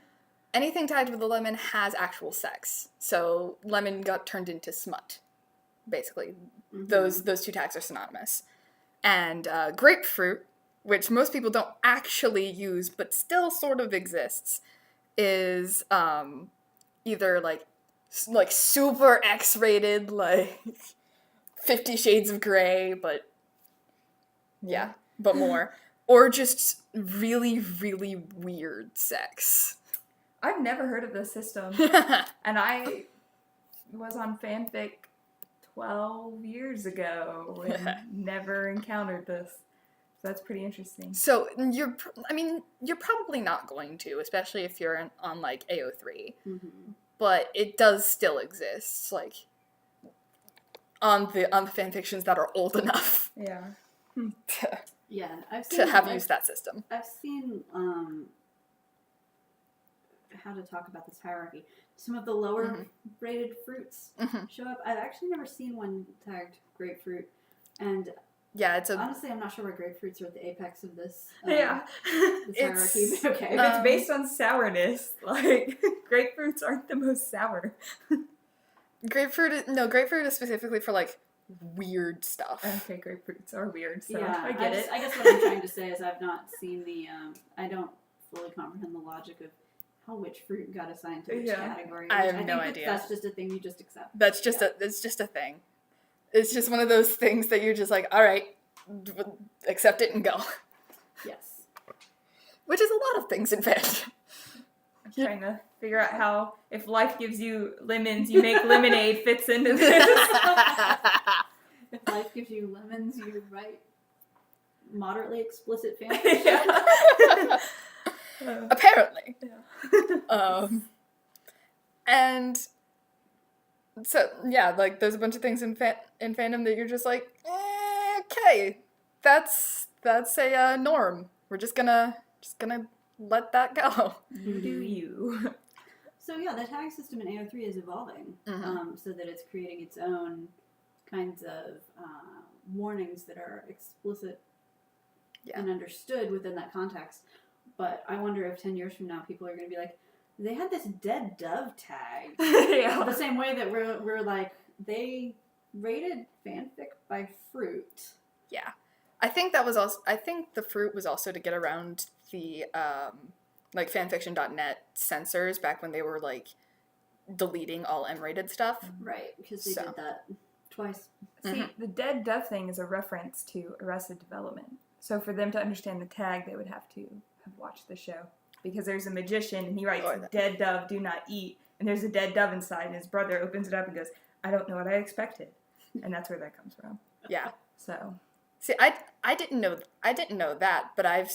anything tagged with a lemon has actual sex. So lemon got turned into smut, basically. Mm-hmm. Those two tags are synonymous. And grapefruit, which most people don't actually use but still sort of exists, is either like super X-rated, like 50 Shades of Grey, but yeah, but more. Or just really, really weird sex. I've never heard of this system. And I was on fanfic 12 years ago and never encountered this. So that's pretty interesting. So you're probably not going to, especially if you're on like AO3. Mm-hmm. But it does still exist, like on the fanfictions that are old enough Yeah. Yeah, I've seen to have used that system. I've seen how to talk about this hierarchy. Some of the lower rated fruits show up. I've actually never seen one tagged grapefruit, and Yeah, honestly, I'm not sure why grapefruits are at the apex of this. Yeah. This hierarchy. But okay, If it's based on sourness, like, grapefruits aren't the most sour. grapefruit is specifically for like weird stuff. Okay, grapefruits are weird, so yeah, I get it. I guess what I'm trying to say is I've not seen the. I don't fully comprehend the logic of how which fruit got assigned to which category. I have think no idea. That's just a thing you just accept. That's just it's just a thing. It's just one of those things that you're just like, all right, accept it and go. Yes. Which is a lot of things in fandom. I'm trying to figure out how, if life gives you lemons, you make lemonade fits into this. If life gives you lemons, you write moderately explicit fanfiction. Yeah. Apparently. Yeah. And so yeah, like there's a bunch of things in fandom that you're just like, okay, that's a norm. We're just gonna let that go. You do you. So yeah, the tag system in AO3 is evolving, so that it's creating its own kinds of warnings that are explicit and understood within that context. But I wonder if 10 years from now, people are going to be like, they had this dead dove tag. Yeah. The same way that we're like, they rated fanfic by fruit. Yeah. I think the fruit was also to get around the like fanfiction.net censors back when they were like deleting all M-rated stuff. Right, because they did that twice. See, the dead dove thing is a reference to Arrested Development. So for them to understand the tag, they would have to have watched the show. Because there's a magician, and he writes, dead dove, do not eat. And there's a dead dove inside, and his brother opens it up and goes, I don't know what I expected. And that's where that comes from. Yeah. So. See, I didn't know that, but I've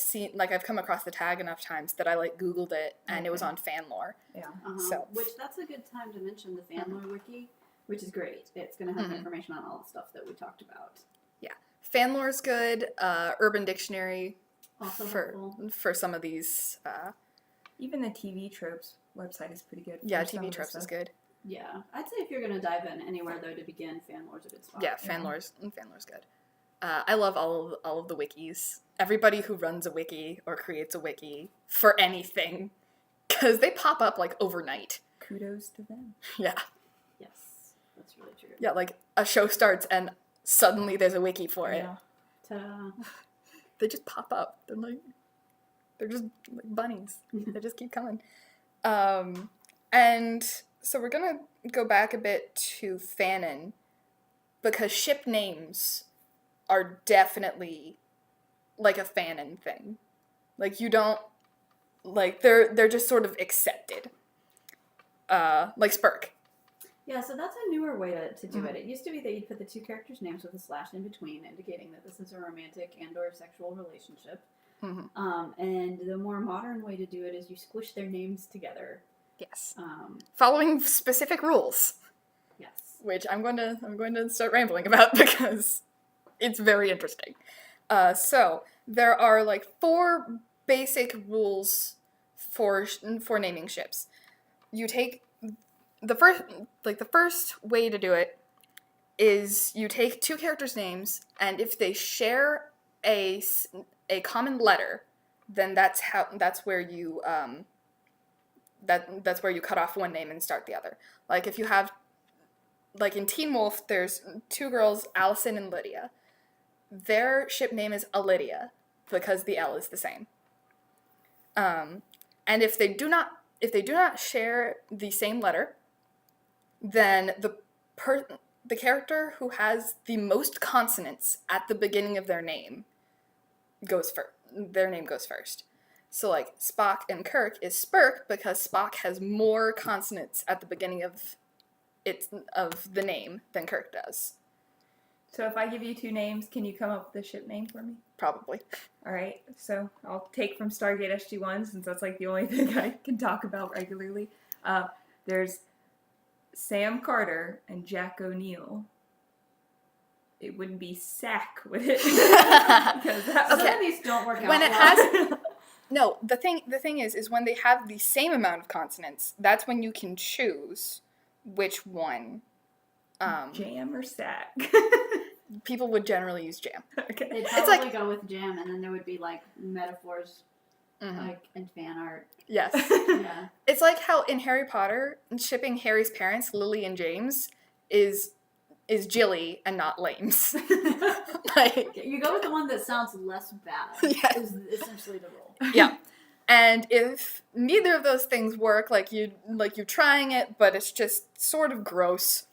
come across the tag enough times that I like Googled it, and it was on Fanlore. Yeah. So. Which, that's a good time to mention the Fanlore wiki, which is great. It's going to have information on all the stuff that we talked about. Yeah. Fanlore's good. Urban Dictionary Also for some of these. Even the TV Tropes website is pretty good. Yeah, TV Tropes is good. Yeah. I'd say if you're going to dive in anywhere, though, to begin, Fanlore's a good spot. Yeah, Fanlore's good. I love all of the wikis. Everybody who runs a wiki or creates a wiki for anything, because they pop up like overnight. Kudos to them. Yeah. Yes, that's really true. Yeah, like a show starts and suddenly there's a wiki for it. Yeah. Ta-da. They just pop up. They're just like bunnies. They just keep coming. And so we're gonna go back a bit to Fanon, because ship names are definitely like a Fanon thing. Like you don't like they're just sort of accepted. Like Spurk. Yeah, so that's a newer way to do it. It used to be that you'd put the two characters' names with a slash in between, indicating that this is a romantic and or sexual relationship. And the more modern way to do it is you squish their names together. Yes. Following specific rules. Yes. Which I'm going to start rambling about because It's very interesting. So there are like 4 basic rules for naming ships. You take the first way to do it is you take 2 characters' names, and if they share a common letter, then that's where you that's where you cut off one name and start the other. Like if you have, like in Teen Wolf, there's 2 girls, Allison and Lydia. Their ship name is Alydia because the L is the same. And if they do not share the same letter, then the character who has the most consonants at the beginning of their name goes first. Their name goes first. So like Spock and Kirk is Spirk because Spock has more consonants at the beginning of the name than Kirk does. So if I give you 2 names, can you come up with a ship name for me? Probably. All right. So I'll take from Stargate SG-1 since that's like the only thing I can talk about regularly. There's Sam Carter and Jack O'Neill. It wouldn't be Sack, would it? Because some of these don't work out. When it has no, the thing is when they have the same amount of consonants, that's when you can choose which one. Jam or Sack? People would generally use Jam. Okay. They'd probably go with Jam, and then there would be like metaphors, like and fan art. Yes. Yeah. It's like how in Harry Potter, shipping Harry's parents, Lily and James, is Jilly and not Lames. Like, you go with the one that sounds less bad. Yes. Is essentially the rule. Yeah. And if neither of those things work, like you're trying it, but it's just sort of gross,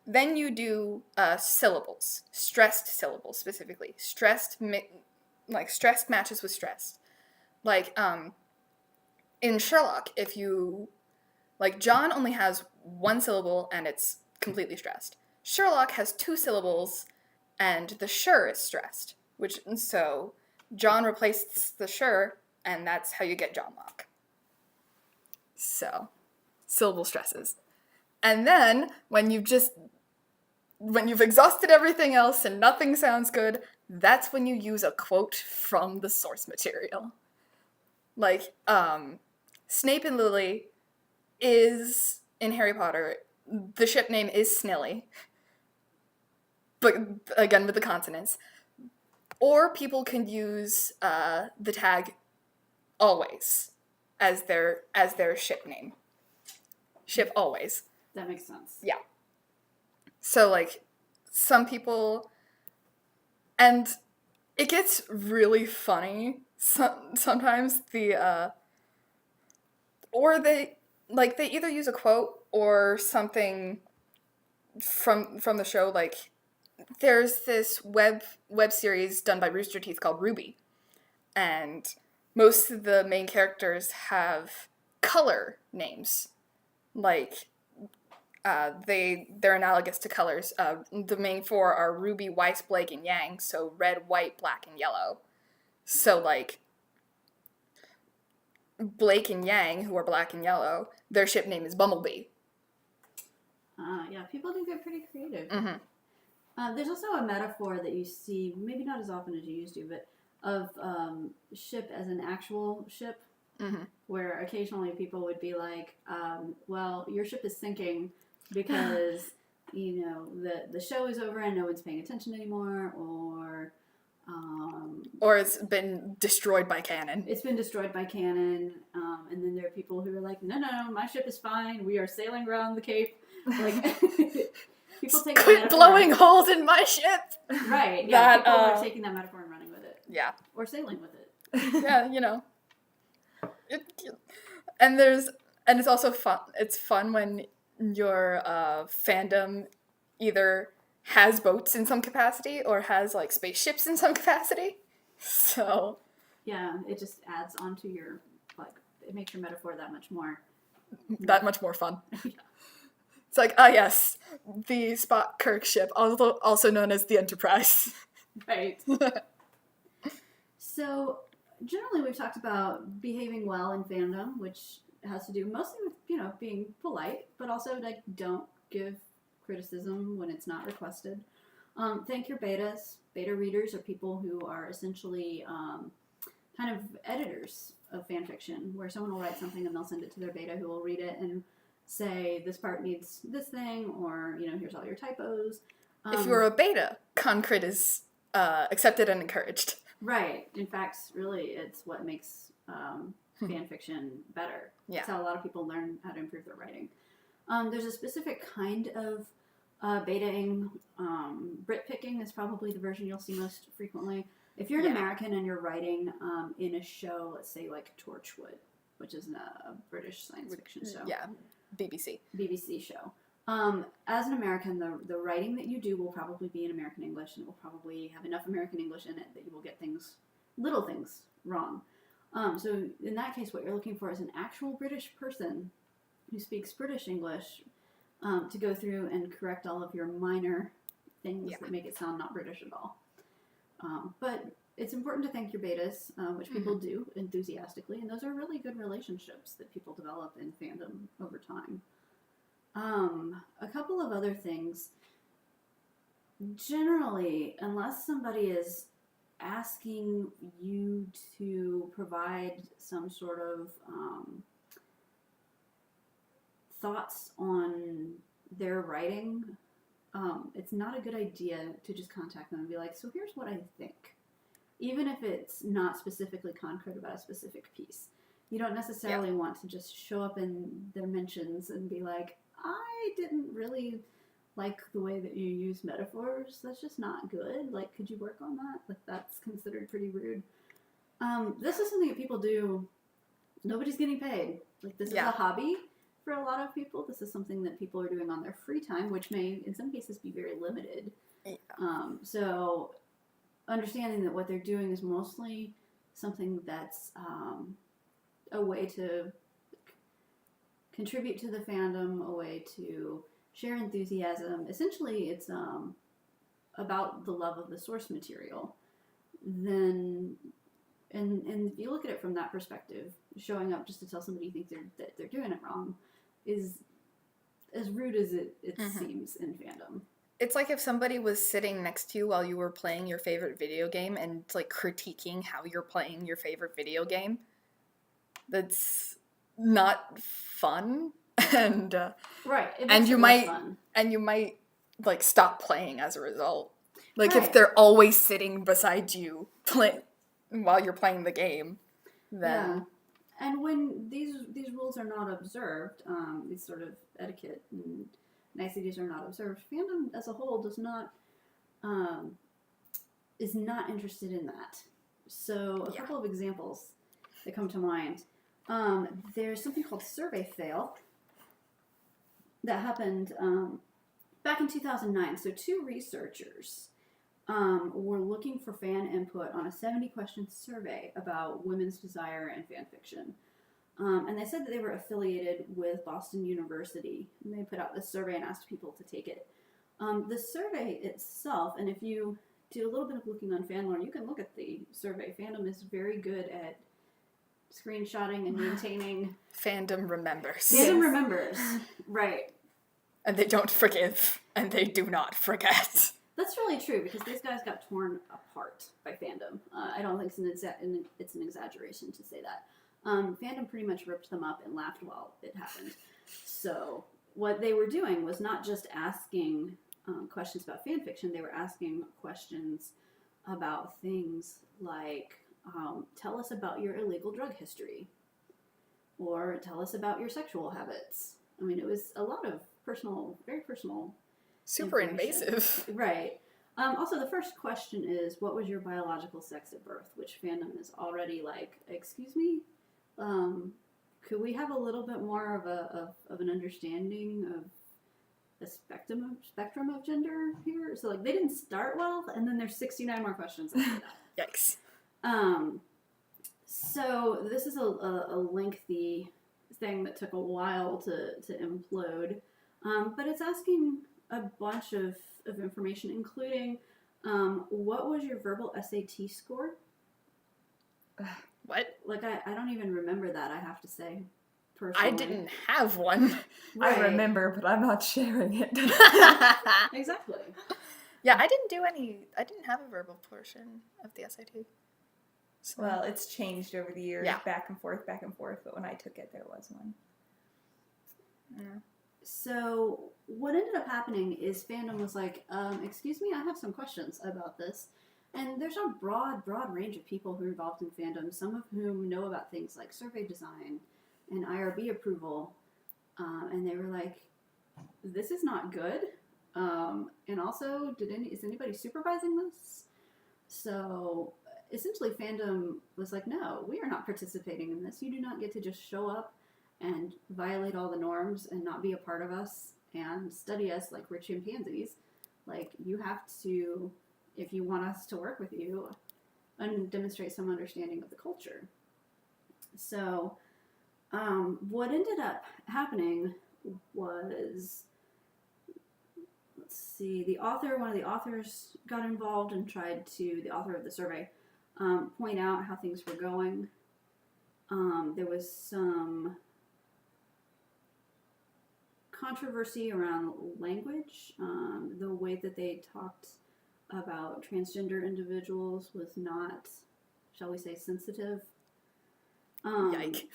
then you do syllables, stressed syllables specifically. Stressed matches with stressed. Like in Sherlock, if you like John only has 1 syllable and it's completely stressed. Sherlock has 2 syllables and the sure is stressed, so John replaces the sure, and that's how you get John Locke. So, syllable stresses. And then, when you've exhausted everything else and nothing sounds good, that's when you use a quote from the source material. Like, Snape and Lily is, in Harry Potter, the ship name is Snilly. But, again, with the consonants. Or people can use the tag always as their ship name. Ship always. That makes sense. Yeah. So, like, some people... And it gets really funny sometimes. Or they either use a quote or something from the show, like... There's this web series done by Rooster Teeth called Ruby, and most of the main characters have color names, like they're analogous to colors. The main 4 are Ruby, Weiss, Blake, and Yang, so red, white, black, and yellow. So like Blake and Yang, who are black and yellow, their ship name is Bumblebee. Yeah, people do get pretty creative. Mm-hmm. There's also a metaphor that you see, maybe not as often as you used to, but of ship as an actual ship, where occasionally people would be like, well, your ship is sinking because, the show is over and no one's paying attention anymore, or it's been destroyed by cannon. It's been destroyed by cannon, and then there are people who are like, no, my ship is fine, we are sailing around the Cape, like... People take quit blowing holes in my ship. Right. Yeah. People are taking that metaphor and running with it. Yeah. Or sailing with it. Yeah. And it's also fun. It's fun when your fandom either has boats in some capacity or has like spaceships in some capacity. So. Yeah, it just adds onto your it makes your metaphor that much more fun. Yeah. It's like, yes, the Spock Kirk ship, also known as the Enterprise. Right. So, generally we've talked about behaving well in fandom, which has to do mostly with, being polite, but also, don't give criticism when it's not requested. Thank your betas. Beta readers are people who are essentially kind of editors of fan fiction, where someone will write something and they'll send it to their beta, who will read it and say, this part needs this thing, or, here's all your typos. If you're a beta, concrit is accepted and encouraged. Right. In fact, really, it's what makes fan fiction better. Yeah. It's how a lot of people learn how to improve their writing. There's a specific kind of betaing. Brit picking is probably the version you'll see most frequently. If you're an American and you're writing in a show, let's say like Torchwood, which is a British science fiction show. Yeah, BBC show. As an American, the writing that you do will probably be in American English, and it will probably have enough American English in it that you will get little things wrong. So in that case, what you're looking for is an actual British person who speaks British English to go through and correct all of your minor things that make it sound not British at all. But it's important to thank your betas, which people do enthusiastically, and those are really good relationships that people develop in fandom over time. A couple of other things. Generally, unless somebody is asking you to provide some sort of thoughts on their writing, it's not a good idea to just contact them and be like, so here's what I think. Even if it's not specifically concrete about a specific piece. You don't necessarily want to just show up in their mentions and be like, I didn't really like the way that you use metaphors. That's just not good. Like, could you work on that? Like, that's considered pretty rude. This is something that people do. Nobody's getting paid. Like, this is a hobby for a lot of people. This is something that people are doing on their free time, which may, in some cases, be very limited. Yeah. So, understanding that what they're doing is mostly something that's a way to contribute to the fandom, a way to share enthusiasm. Essentially, it's about the love of the source material. Then, and if you look at it from that perspective, showing up just to tell somebody you think that they're doing it wrong is as rude as it seems in fandom. It's like if somebody was sitting next to you while you were playing your favorite video game and like critiquing how you're playing your favorite video game. That's not fun, and right. And you might like stop playing as a result. Like if they're always sitting beside you while you're playing the game, then and when these rules are not observed, these sort of etiquette and niceties are not observed, fandom as a whole is not interested in that. So a couple of examples that come to mind. There's something called survey fail that happened back in 2009. So 2 researchers were looking for fan input on a 70-question survey about women's desire in fan fiction. And they said that they were affiliated with Boston University. And they put out this survey and asked people to take it. The survey itself, and if you do a little bit of looking on FanLore, you can look at the survey. Fandom is very good at screenshotting and maintaining. Fandom remembers. Fandom remembers, right. And they don't forgive, and they do not forget. That's really true, because these guys got torn apart by fandom. I don't think it's an exaggeration to say that. Fandom pretty much ripped them up and laughed while it happened. So what they were doing was not just asking questions about fan fiction, they were asking questions about things like, tell us about your illegal drug history, or tell us about your sexual habits. I mean, it was a lot of very personal. Super invasive. Right. Also, the first question is, what was your biological sex at birth? Which fandom is already like, excuse me? Could we have a little bit more of an understanding of the spectrum of gender here? So, like, they didn't start well, and then there's 69 more questions after that. Yikes. So this is a lengthy thing that took a while to implode, but it's asking a bunch of information, including what was your verbal SAT score? What? Like, I don't even remember that, I have to say, personally. I didn't have one. Right. I remember, but I'm not sharing it. Exactly. Yeah, I didn't have a verbal portion of the SAT. So. Well, it's changed over the years, Yeah. back and forth, but when I took it, there was one. Yeah. So what ended up happening is Fandom was like, excuse me, I have some questions about this. And there's a broad range of people who are involved in Fandom, some of whom know about things like survey design and IRB approval. And they were like, this is not good. And also, is anybody supervising this? So essentially Fandom was like, no, we are not participating in this. You do not get to just show up and violate all the norms and not be a part of us and study us like we're chimpanzees. Like, you have to, if you want us to work with you, and demonstrate some understanding of the culture. So what ended up happening was, let's see, one of the authors got involved and tried to, the author of the survey, point out how things were going. There was some controversy around language. The way that they talked about transgender individuals was not, shall we say, sensitive. Yike.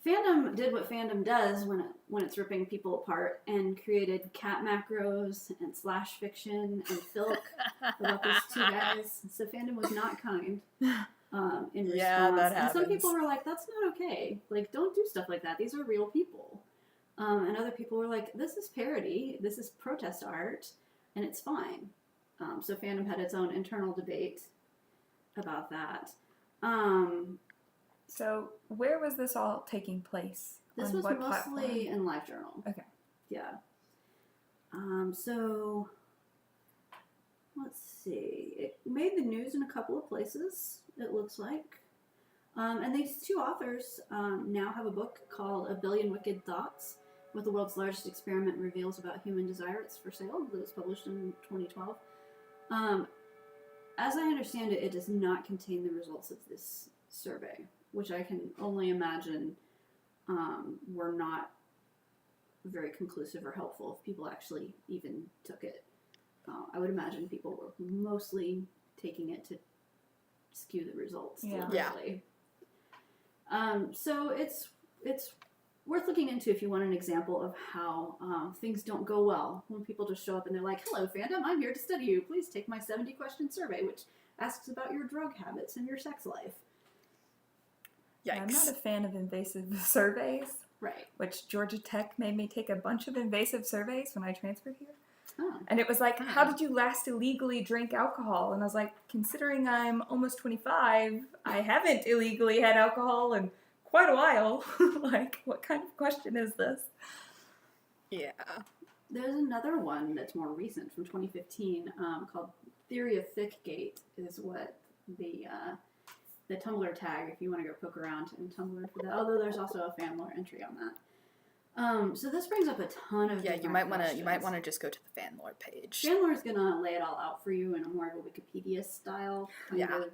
Fandom did what Fandom does when it's ripping people apart and created cat macros and slash fiction and filk about these two guys. So Fandom was not kind in response. Yeah, that and some happens. people were like, that's not okay. Like, don't do stuff like that. These are real people. And other people were like, this is parody. This is protest art. And it's fine. So Fandom had its own internal debate about that. So where was this all taking place? This On was what mostly platform? in LiveJournal. Okay. Yeah. So let's see. It made the news in a couple of places, it looks like. And these two authors now have a book called A Billion Wicked Thoughts, What the World's Largest Experiment Reveals About Human Desire. It's for sale. It was published in 2012. As I understand it, it does not contain the results of this survey, which I can only imagine were not very conclusive or helpful if people actually even took it. I would imagine people were mostly taking it to skew the results. Yeah. deliberately. So it's worth looking into if you want an example of how things don't go well when people just show up and they're like, hello, Fandom, I'm here to study you. Please take my 70-question survey, which asks about your drug habits and your sex life. Yikes. I'm not a fan of invasive surveys, Right. which Georgia Tech made me take a bunch of invasive surveys when I transferred here. Oh. And it was like, how did you last illegally drink alcohol? And I was like, considering I'm almost 25, I haven't illegally had alcohol in quite a while. Like, what kind of question is this? Yeah. There's another one that's more recent from 2015 called Theory of Thickgate is what the Tumblr tag, if you want to go poke around in Tumblr for that. Although there's also a FanLore entry on that. So this brings up a ton of You might want to just go to the FanLore page. FanLore is gonna lay it all out for you in a more of a Wikipedia style kind of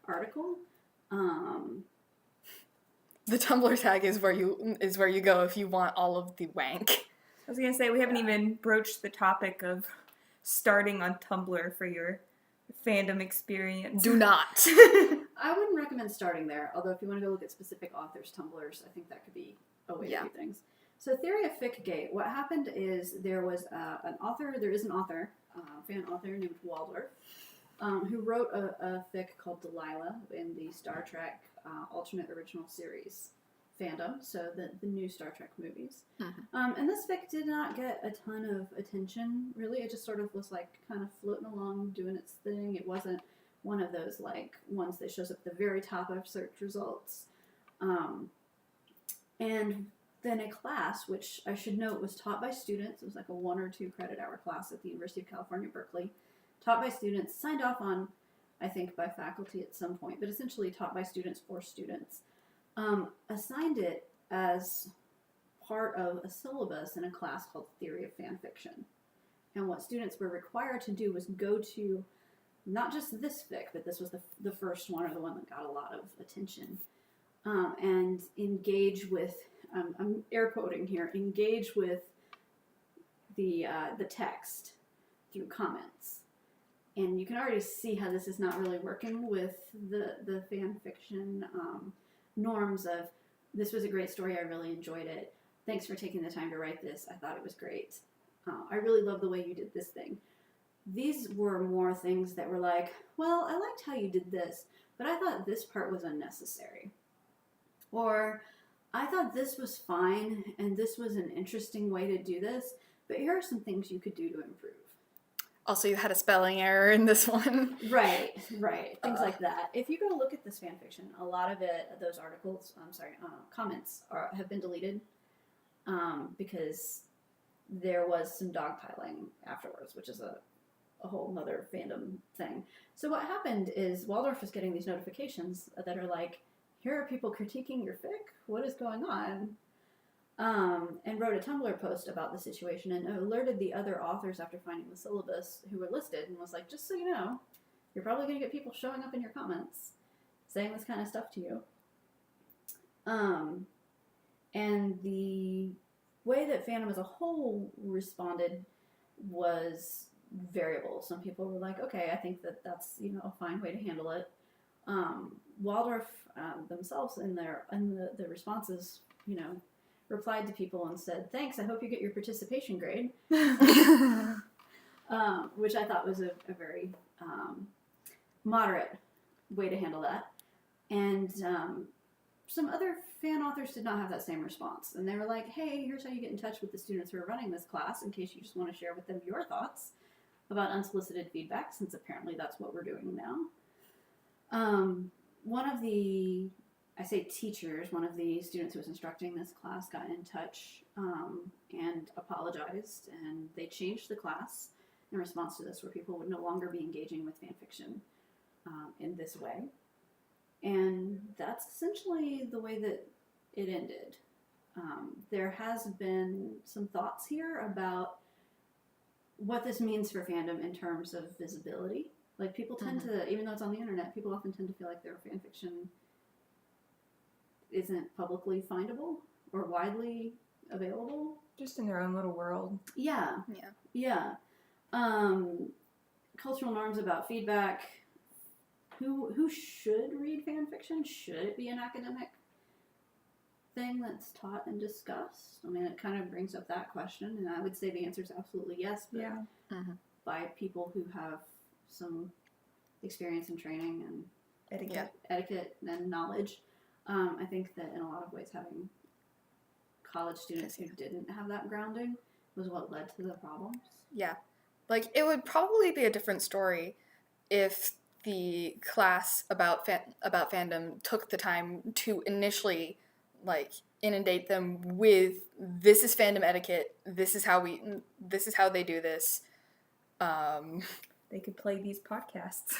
article. The Tumblr tag is where you go if you want all of the wank. I was going to say, we haven't even broached the topic of starting on Tumblr for your fandom experience. Do not. I wouldn't recommend starting there, although if you want to go look at specific authors' Tumblrs, I think that could be a way to do things. So Theory of Thickgate, what happened is there is an author, fan author named Waldorf, who wrote a fic called Delilah in the Star Trek alternate original series fandom, so the new Star Trek movies. Mm-hmm. And this fic did not get a ton of attention, really. It just sort of was like kind of floating along, doing its thing. It wasn't one of those like ones that shows up at the very top of search results. And then a class, which I should note was taught by students, it was like a 1 or 2 credit hour class at the University of California, Berkeley, taught by students, signed off on, I think, by faculty at some point, but essentially taught by students for students, assigned it as part of a syllabus in a class called Theory of Fan Fiction. And what students were required to do was go to not just this fic, but this was the first one, or the one that got a lot of attention, and engage with, I'm air quoting here, engage with the text through comments. And you can already see how this is not really working with the fan fiction norms of, this was a great story, I really enjoyed it. Thanks for taking the time to write this. I thought it was great. I really love the way you did this thing. These were more things that were like, well, I liked how you did this, but I thought this part was unnecessary. Or, I thought this was fine, and this was an interesting way to do this, but here are some things you could do to improve. Also, you had a spelling error in this one. Right. Things like that. If you go look at this fan fiction, a lot of those articles, comments have been deleted because there was some dogpiling afterwards, which is a whole nother fandom thing. So what happened is Waldorf was getting these notifications that are like, here are people critiquing your fic? What is going on? And wrote a Tumblr post about the situation and alerted the other authors after finding the syllabus who were listed and was like, just so you know, you're probably going to get people showing up in your comments saying this kind of stuff to you. And the way that fandom as a whole responded was variable. Some people were like, okay, I think that's a fine way to handle it. Waldorf themselves in the responses, replied to people and said, thanks, I hope you get your participation grade. Which I thought was a very moderate way to handle that. And some other fan authors did not have that same response. And they were like, hey, here's how you get in touch with the students who are running this class in case you just want to share with them your thoughts about unsolicited feedback, since apparently that's what we're doing now. One of the teachers, one of the students who was instructing this class got in touch and apologized, and they changed the class in response to this, where people would no longer be engaging with fan fiction in this way. And that's essentially the way that it ended. There has been some thoughts here about what this means for fandom in terms of visibility. Like, people tend to, even though it's on the internet, people often tend to feel like their fan fiction isn't publicly findable or widely available. Just in their own little world. Yeah. Cultural norms about feedback. Who should read fan fiction? Should it be an academic thing that's taught and discussed? I mean, it kind of brings up that question, and I would say the answer is absolutely yes, but by people who have some experience and training and etiquette and knowledge. I think that in a lot of ways having college students who didn't have that grounding was what led to the problems. Yeah. Like, it would probably be a different story if the class about fandom took the time to initially, inundate them with, this is fandom etiquette, this is how they do this. They could play these podcasts,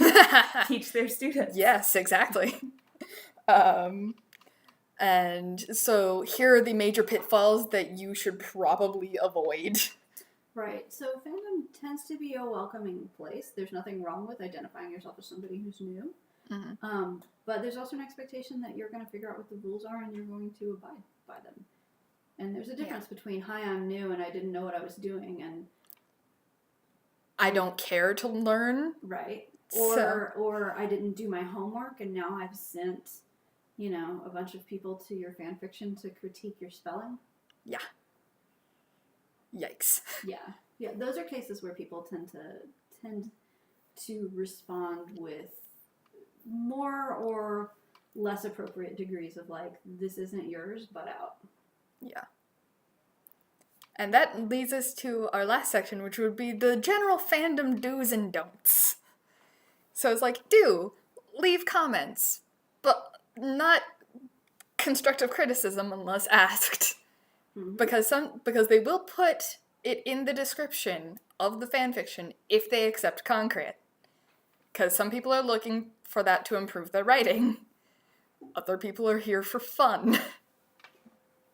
teach their students. Yes, exactly. And so here are the major pitfalls that you should probably avoid. Right. So fandom tends to be a welcoming place. There's nothing wrong with identifying yourself as somebody who's new. But there's also an expectation that you're going to figure out what the rules are and you're going to abide by them. And there's a difference between, hi, I'm new and I didn't know what I was doing, and I don't care to learn. Right. Or I didn't do my homework and now I've sent, a bunch of people to your fan fiction to critique your spelling. Yeah. Yikes. Yeah. Those are cases where people tend to respond with more or less appropriate degrees of this isn't yours, but out. Yeah. And that leads us to our last section, which would be the general fandom do's and don'ts. So it's leave comments, but not constructive criticism unless asked. Because they will put it in the description of the fanfiction if they accept concrete. Because some people are looking for that to improve their writing. Other people are here for fun.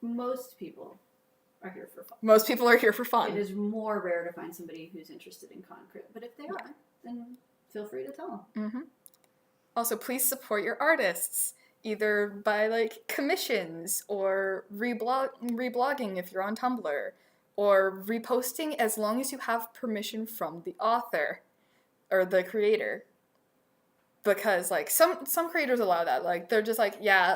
Most people are here for fun. Most people are here for fun. It is more rare to find somebody who's interested in concrete. But if they are, then feel free to tell them. Also, please support your artists. Either by commissions or reblogging if you're on Tumblr, or reposting as long as you have permission from the author or the creator. Because, like, some creators allow that. Like, they're just like, yeah,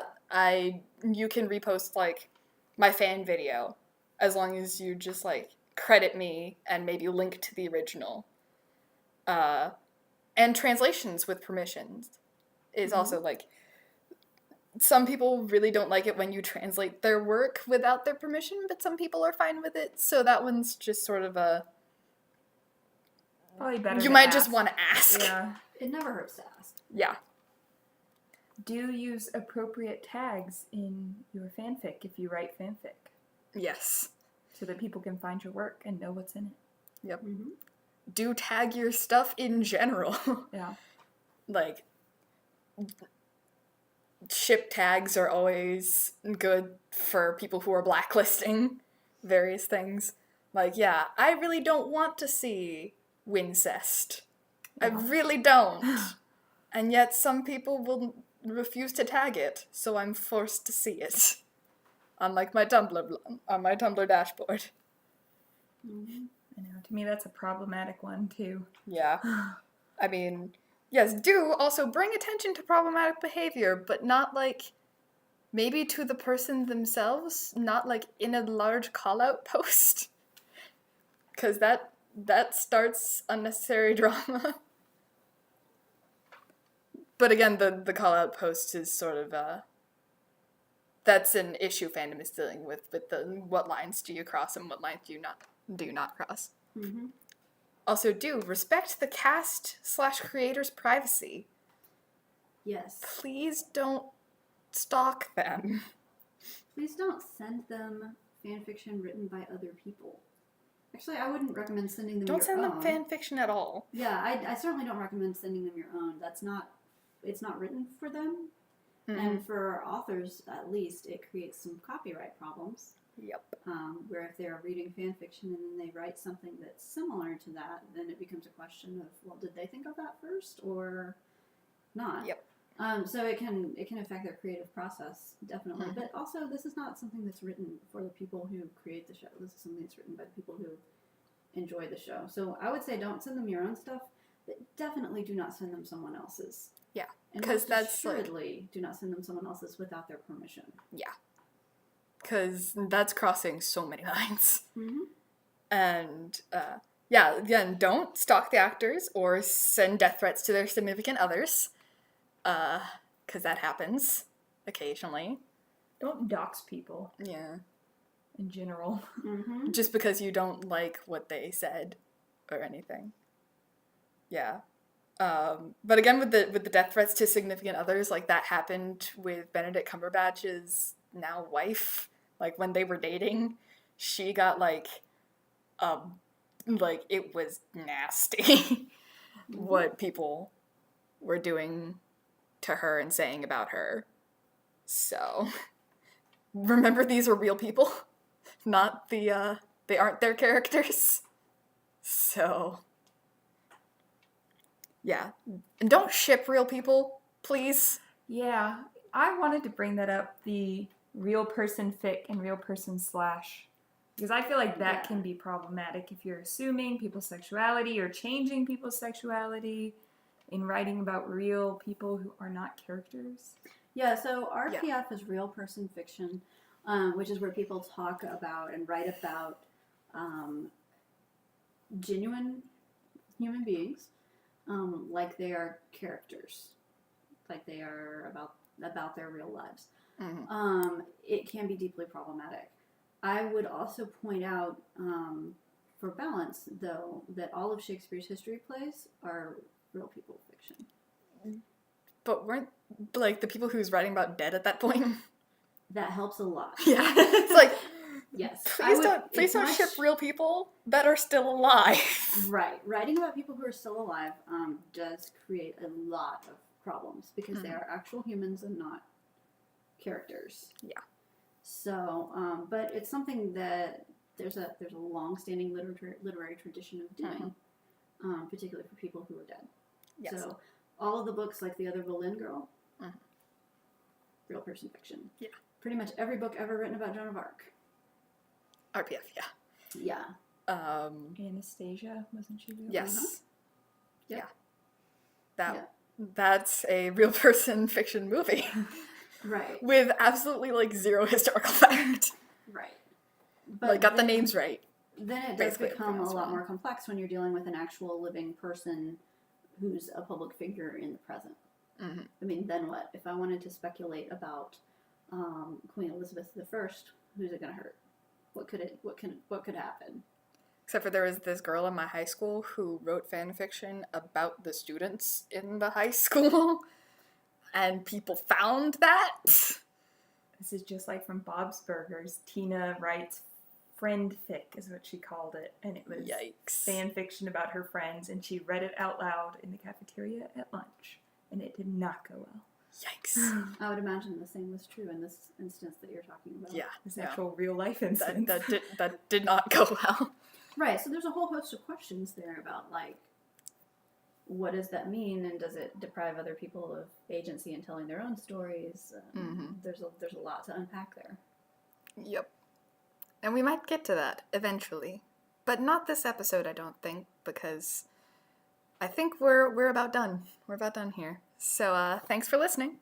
you can repost, like, my fan video as long as you just, like, credit me and maybe link to the original. And translations with permissions is also, like, some people really don't like it when you translate their work without their permission, but some people are fine with it. So that one's just sort of a... Probably better You to might ask. just want to ask. Yeah. It never hurts to ask. Yeah. Do use appropriate tags in your fanfic if you write fanfic, Yes. so that people can find your work and know what's in it. Yep. Mm-hmm. Do tag your stuff in general. Yeah. Like, ship tags are always good for people who are blacklisting various things. Like, yeah, I really don't want to see Wincest. I really don't. And yet some people will refuse to tag it, so I'm forced to see it. On, like, my Tumblr dashboard. Mm-hmm. I know. To me, that's a problematic one, too. Yeah. I mean, yes, do also bring attention to problematic behavior, but not, like, maybe to the person themselves, not, like, in a large call-out post. Because that starts unnecessary drama. But again, the call-out post is sort of, that's an issue fandom is dealing with the what lines do you cross and what lines do you not cross. Mm-hmm. Also, do respect the cast/creator's privacy. Yes. Please don't stalk them. Please don't send them fanfiction written by other people. Actually, I wouldn't recommend sending them Don't your send own. them fan fiction at all. Yeah, I certainly don't recommend sending them your own. It's not written for them. Mm-hmm. And for authors, at least, it creates some copyright problems. Yep. Where if they're reading fan fiction and then they write something that's similar to that, then it becomes a question of, well, did they think of that first or not? Yep. So it can affect their creative process, definitely. Mm-hmm. But also, this is not something that's written for the people who create the show. This is something that's written by the people who enjoy the show. So I would say don't send them your own stuff, but definitely do not send them someone else's. Yeah, and because that's assuredly do not send them someone else's without their permission. Yeah, because that's crossing so many lines. Mm-hmm. And yeah, again, don't stalk the actors or send death threats to their significant others, because that happens occasionally. Don't dox people Yeah, in general. Mm-hmm. just because you don't like what they said or anything. Yeah. But again, with the death threats to significant others, like that happened with Benedict Cumberbatch's now wife. Like when they were dating, she got like it was nasty what people were doing to her and saying about her. So remember, these are real people, not they aren't their characters. So yeah, and don't ship real people, please. Yeah, I wanted to bring that up, the real person fic and real person slash. Because I feel like that can be problematic if you're assuming people's sexuality or changing people's sexuality in writing about real people who are not characters. Yeah, so RPF is real person fiction, which is where people talk about and write about genuine human beings, like they are characters, like they are about their real lives. Mm-hmm. It can be deeply problematic. I would also point out, for balance, though, that all of Shakespeare's history plays are real people fiction. But weren't like the people who's writing about dead at that point? That helps a lot. Yeah, it's like Yes. please don't ship real people that are still alive. Right. Writing about people who are still alive does create a lot of problems because they are actual humans and not characters. Yeah. So, but it's something that there's a long-standing literary tradition of doing, particularly for people who are dead. Yes. So, all of the books, like The Other Boleyn Girl, real person fiction. Yeah. Pretty much every book ever written about Joan of Arc. RPF, yeah. Yeah. Anastasia, wasn't she real? Yes. Yep. Yeah. That's a real person fiction movie. Right. With absolutely, like, zero historical fact. Right. But like, got the names right. Then it does Basically become a everything else lot wrong. more complex when you're dealing with an actual living person who's a public figure in the present. Mm-hmm. I mean, then what? If I wanted to speculate about Queen Elizabeth I, who's it going to hurt? What could happen? Except for there was this girl in my high school who wrote fan fiction about the students in the high school, and people found that. This is just like from Bob's Burgers. Tina writes friend fic is what she called it, and it was fan fiction about her friends, and she read it out loud in the cafeteria at lunch, and it did not go well. Yikes. I would imagine the same was true in this instance that you're talking about. Yeah. This actual real life instance. That did not go well. Right, so there's a whole host of questions there about, like, what does that mean, and does it deprive other people of agency in telling their own stories? There's a lot to unpack there. Yep. And we might get to that eventually. But not this episode, I don't think, because I think we're about done. We're about done here. So thanks for listening.